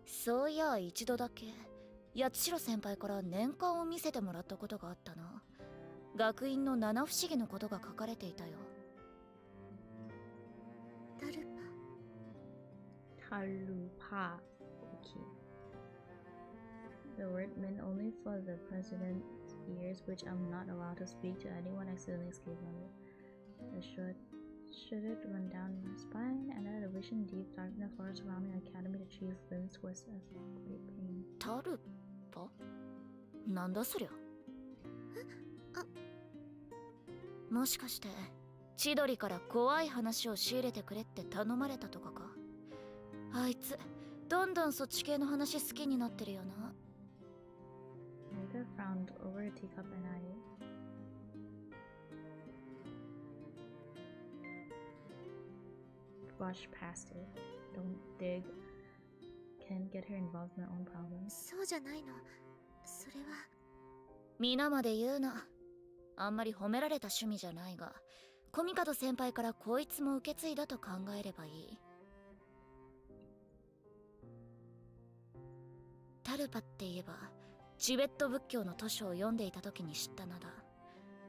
そういや一度だけ八代先輩から年間を見せてもらったことがあったな。学院の七不思議のことが書かれていたよ。タルタルパ Okay. The word meant only for the president's ears, which I'm not allowed to speak to anyone accidentally escaped from it. The should it run down my spine, and I had a vision deep dark in the forest surrounding the academy. The chief limbs was as great pain. タルパ？なんだそりゃ。もしかして千鳥から怖い話を仕入れてくれって頼まれたとかか？あいつどんどんそっち系の話好きになってるよな。Rika frowned over a teacup and I brushed past it. Don't dig. Can't get her involved in my own problems. そうじゃないの。それは皆まで言うな。あんまり褒められた趣味じゃないが、コミカド先輩からこいつも受け継いだと考えればいい。タルパって言えばチベット仏教の図書を読んでいた時に知った名だ。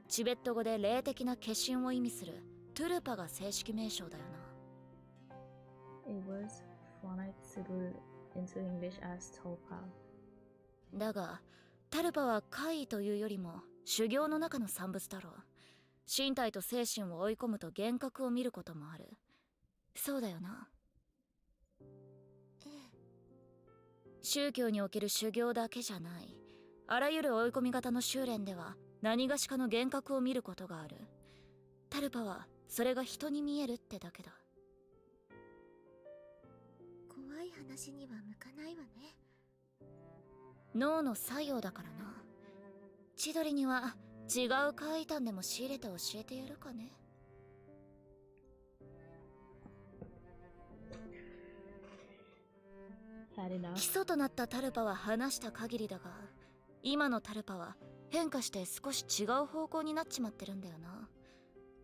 チベット語で霊的な化身を意味するトゥルパが正式名称だよな。It was phonetized into English as Tolpa. だがタルパは怪異というよりも修行の中の産物だろう。身体と精神を追い込むと幻覚を見ることもある。そうだよな。宗教における修行だけじゃない。あらゆる追い込み型の修練では何がしかの幻覚を見ることがある。タルパはそれが人に見えるってだけだ。怖い話には向かないわね。脳の作用だからな。千鳥には違う怪異談でも仕入れて教えてやるかね。基礎となったタルパは話した限りだが、今のタルパは変化して少し違う方向になっちまってるんだよな。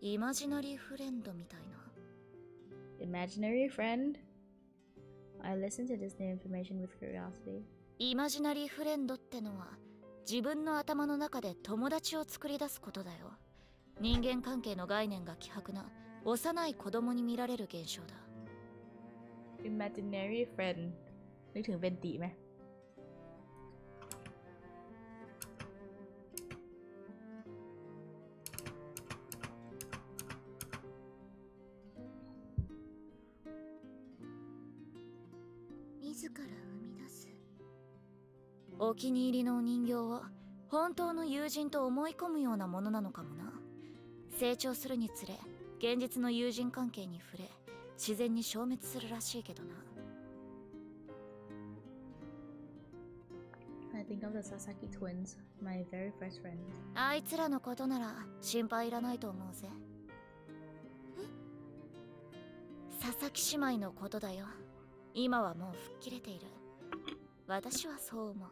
イマジナリーフレンドみたいな。Imaginary friend? I listened to this new information with curiosity. イマジナリーフレンドってのは自分の頭の中で友達を作り出すことだよ。人間関係の概念が希薄な幼い子供に見られる現象だ。Imaginary friend นึกถึงเบนติไหม自ら生み出す。お気に入りのお人形は本当の友人と思い込むようなものなのかもな。成長するにつれ現実の友人関係に触れ自然に消滅するらしいけどな。 I think of the Sasaki twins, my very first friends. あいつらのことなら心配いらないと思うぜ。佐々木姉妹のことだよ。今はもう吹っ切れている。私はそう思う。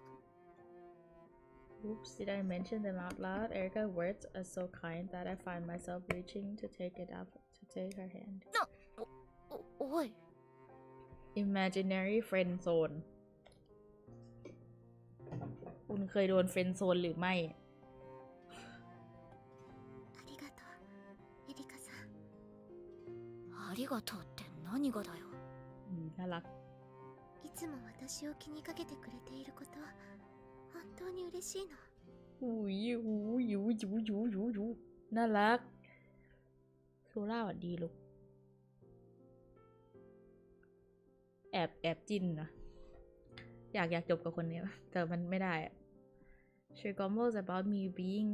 Oops, did I mention them out loud? Erica's words are so kind that I find myself reaching to take it up, to take her hand. おい Imaginary friend zone คุณเคยโดนเฟรนด์โซนหรือไม่ ありがとうエリカさん。ありがとうって何がだよ。น่ารัก いつも私を気にかけてくれていること本当に嬉しいの。 อุ้ยอุ้ยอุ้ยอุ้ยอุ้ยอุ้ยอุ้ยน่ารักโซล่าหวัดดีลูกแอบจิ้นนะอยากจบกับคนนี้แต่มันไม่ได้อะ She grumbles about me being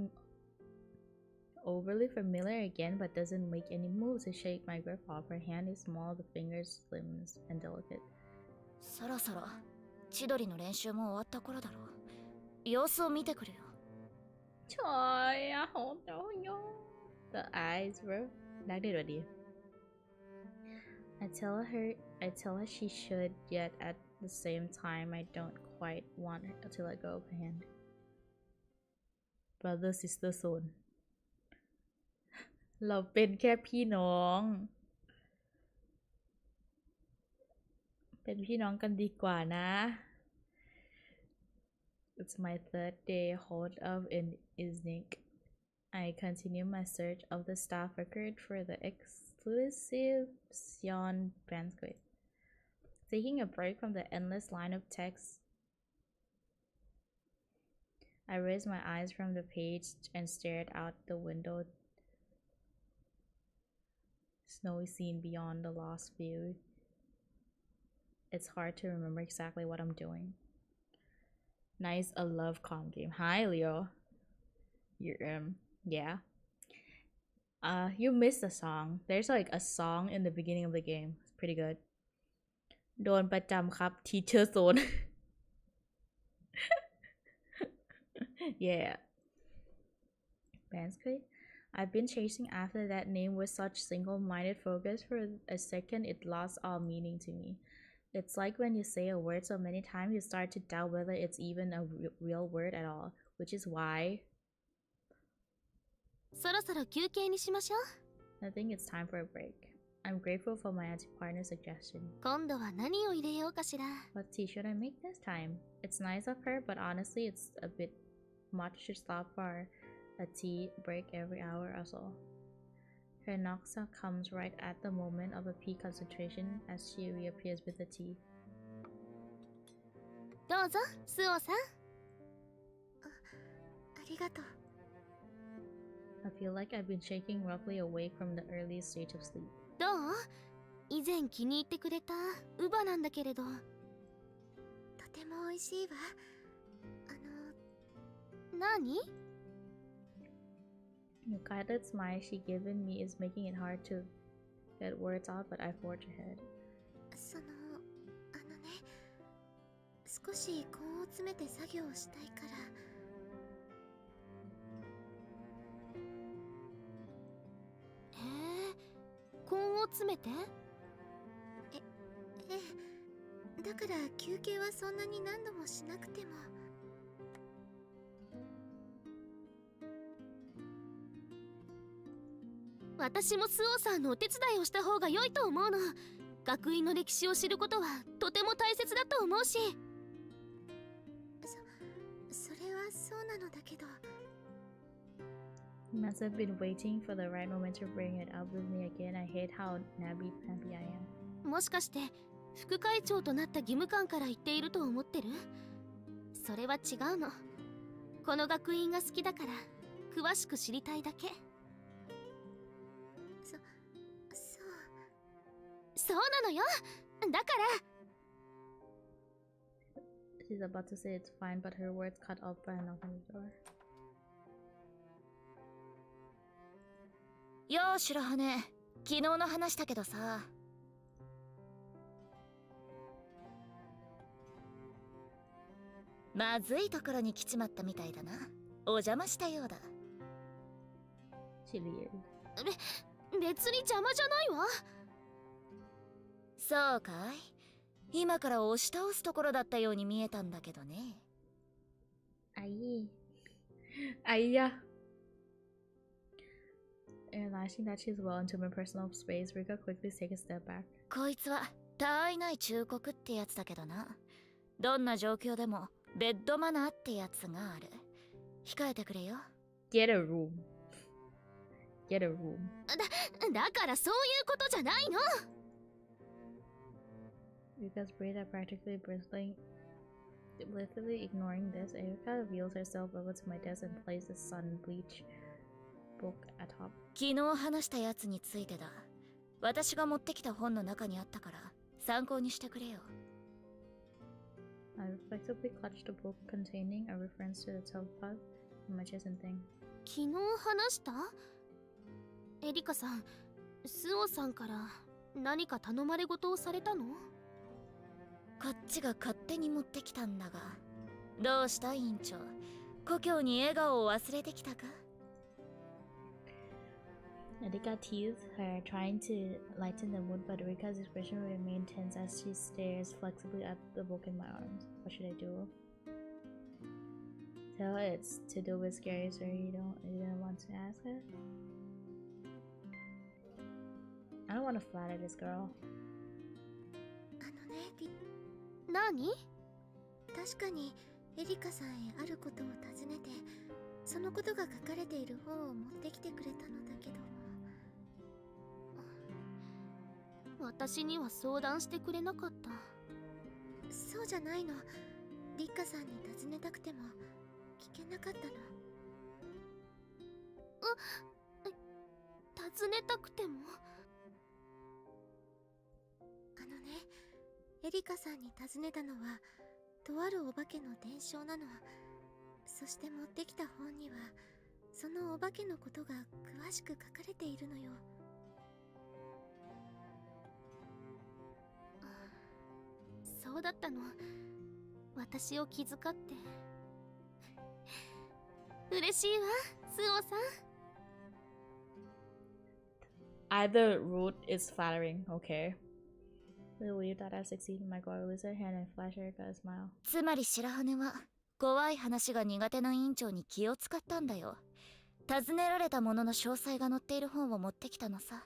overly familiar again but doesn't make any moves to shake my grip off. Her hand is small, the fingers slim and delicate. そろそろ千鳥の練習も終わった頃だろう。様子を見てくるよ。 Trời ơi, hôn đâu nhô. The eyes bro. รักเด็ดกว่าดี I tell her she should, yet at the same time I don't quite want her to let go of her hand. Brother sister zone เราเป็นแค่พี่น้อง เป็นพี่น้องกันดีกว่านะ It's my third day hold of in Iznik. I continue my search of the staff record for the exclusive Sion banquet. Taking a break from the endless line of text, I raised my eyes from the page and stared out the window. Snowy scene beyond the lost view. It's hard to remember exactly what I'm doing. Nice, a love com game. Hi, Leo. You're yeah. You missed a song. There's like a song in the beginning of the game. It's pretty good. โดนประจำครับ Teacher Zone. Yeah. Banskui. I've been chasing after that name with such single-minded focus for a second it lost all meaning to me. It's like when you say a word so many times you start to doubt whether it's even a real word at all, which is why そろそろ休憩にしましょう。 I think it's time for a break. I'm grateful for my anti-partner's suggestion. 今度は何を入れようかしら。 What tea should I make this time? It's nice of her, but honestly it's a bit much to stop for a tea break every hour or so. Her noxa comes right at the moment of a peak concentration as she reappears with the tea. どうぞスオさん。ありがとう。 I feel like I've been shaking roughly awake from the early stage of sleep. どう？以前気に入ってくれたウバなんだけれど。とても美味しいわ。何？ The guided smile she given me is making it hard to get words out, but I forge ahead. 少し根を詰めて作業をしたいから。根を詰めて？ええ、だから休憩はそんなに何度もしなくても。私もスオさんのお手伝いをした方が良いと思うの。学院の歴史を知ることはとても大切だと思うし。それはそうなのだけど。 You must have been waiting for the right moment to bring it up with me again. I hate how namby-pamby I am. もしかして副会長となった義務官から言っていると思ってる？それは違うの。この学院が好きだから詳しく知りたいだけ。そうなのよ。だから She's about to say it's fine, but her words cut off by a knock on the door. よー白羽、昨日の話だけどさ。まずいところに来ちまったみたいだな。お邪魔したようだ。Chilly. 別に邪魔じゃないわ。そうかい、今から押し倒すところだったように見えたんだけどね。Aya. Realizing that she's well into my personal space, Rika quickly takes a step back. こいつは他愛ない忠告ってやつだけどな。どんな状況でもベッドマナーってやつがある。控えてくれよ。Get a room. Get a room. だからそういうことじゃないの。Rika's braids are practically bristling. Blithely ignoring this, Erika wheels herself over to my desk and places the sun bleach book atop. 昨日話したやつについてだ。私が持ってきた本の中にあったから参考にしてくれよ。I reflexively clutched a book containing a reference to the telepath in my chest and thing. 昨日話した？エリカさん、スオさんから何か頼まれ事をされたの？こっちが勝手に持ってきたんだが。どうした委員長、故郷に笑顔を忘れてきたか？ Erika teased her, trying to lighten the mood, but Rika's expression remained tense as she stares flexibly at the book in my arms. What should I do? Tell her it's to do with scary story you don't want to ask her? I don't want to flatter this girl. 何？確かにエリカさんへあることを尋ねて、そのことが書かれている本を持ってきてくれたのだけど、私には相談してくれなかった。そうじゃないの。リッカさんに尋ねたくても聞けなかったの。尋ねたくても？エリカさんに尋ねたのはとあるお化けの伝承なの。そして持ってきた本にはそのお化けのことが詳しく書かれているのよ。そうだったの。私を気遣って嬉しいわ、スオさん。Either route is flattering, okay? Believe that I succeed in my goal. Release her hand and flash Erika a smile. つまり白羽は怖い話が苦手な委員長に気を使ったんだよ。尋ねられたものの詳細が載っている本を持ってきたのさ。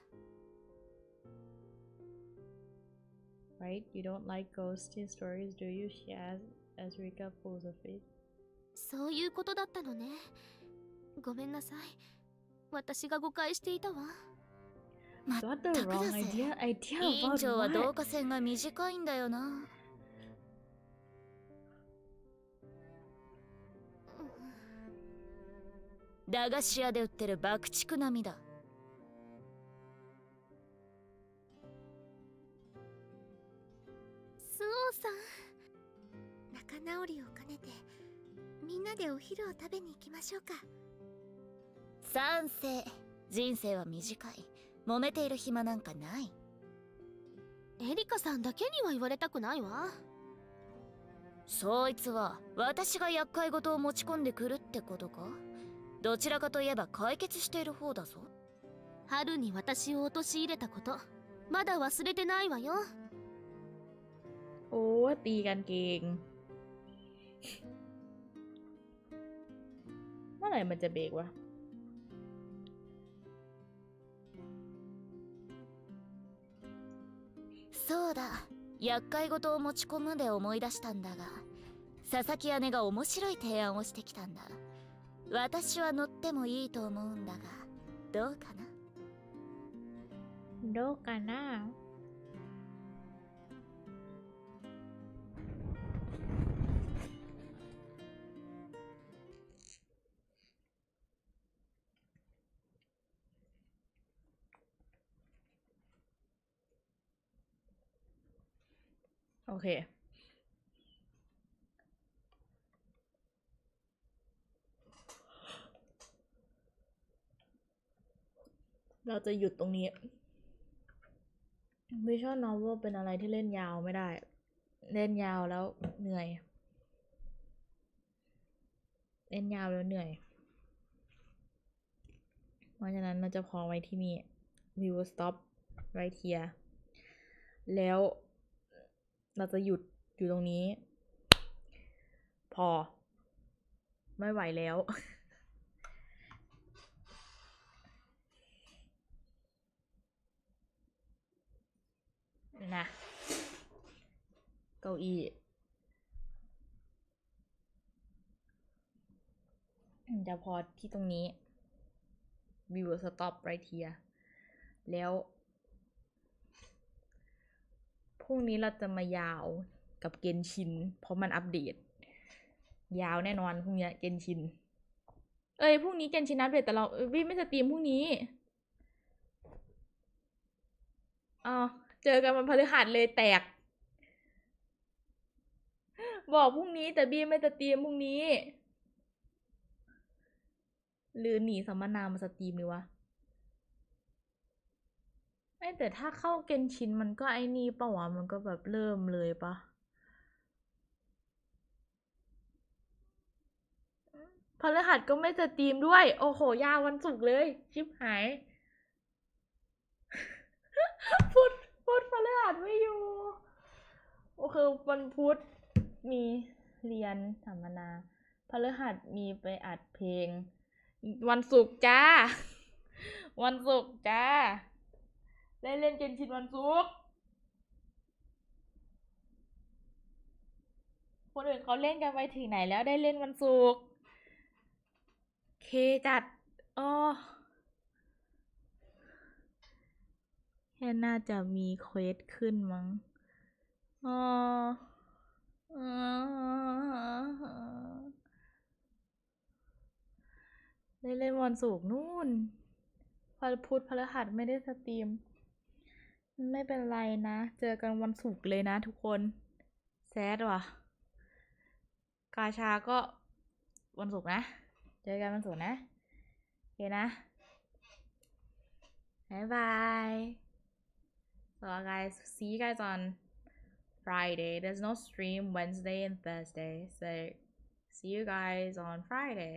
Right? You don't like ghosty stories, do you? She asked as Rika pulls a face. そういうことだったのね。ごめんなさい。私が誤解していたわ。まったくだぜ。委員長は導火線が短いんだよな。駄菓子屋で売ってる爆竹並みだ。スオさん、仲直りを兼ねてみんなでお昼を食べに行きましょうか。賛成。人生は短い。揉めている暇なんかない。エリカさんだけには言われたくないわ。そいつは私が厄介事を持ち込んでくるってことか？どちらかといえば解決している方だぞ。春に私を陥れたことまだ忘れてないわよ。โอ้ตีกันเก่ง เมื่อไหร่มันจะเบรกวะそうだ、厄介事を持ち込むで思い出したんだが、佐々木姉が面白い提案をしてきたんだ。私は乗ってもいいと思うんだが、どうかな？どうかな？โอเค เราจะหยุดตรงนี้ Visual Novel เป็นอะไรที่เล่นยาวไม่ได้ เล่นยาวแล้วเหนื่อย เล่นยาวแล้วเหนื่อย เพราะฉะนั้นเราจะพอไว้ที่นี่ We will stop right here แล้วเราจะหยุดอยู่ตรงนี้ พอ ไม่ไหวแล้วนะเก้าอี้จะพอที่ตรงนี้ We will stop right here แล้วพรุ่งนี้เราจะมายาวกับเกนชินเพราะมันอัปเดต ยาวแน่นอนพรุ่งนี้เกนชินพรุ่งนี้เกนชินอัปเดตแต่เราพี่ไม่สตรีมพรุ่งนี้เจอกันวันพฤหัสเลยแตก บอกพรุ่งนี้แต่บี้ไม่สตรีมพรุ่งนี้ หรือหนีสัมมนามาสตรีมดีวะแต่ถ้าเข้าเกนชินมันก็ไอ้นี่ปะวะมันก็แบบเริ่มเลยปะพฤหัสก็ไม่สตรีมด้วย โอ้โหยาววันศุกร์เลยชิบหาย พุธพฤหัสไม่อยู่โอเควันพุธมีเรียนสัมมนาพฤหัสมีไปอัดเพลง วันศุกร์จ้า วันศุกร์จ้า ได้เล่นเกนชินวันศุกร์คนอื่นเขาเล่นกันไปถึงไหนแล้วได้เล่นวันศุกร์เคจัดแค่น่าจะมีเควสขึ้นมั้งได้เล่นวันศุกร์นู่นพุธพฤหัสไม่ได้สตรีมไม่เป็นไรนะเจอกันวันศุกร์เลยนะทุกคนแซดว่ะกาชาก็วันศุกร์นะเจอกันวันศุกร์นะโอเคนะบ๊ายบาย so guys see you guys on Friday there's no stream Wednesday and Thursday so see you guys on Friday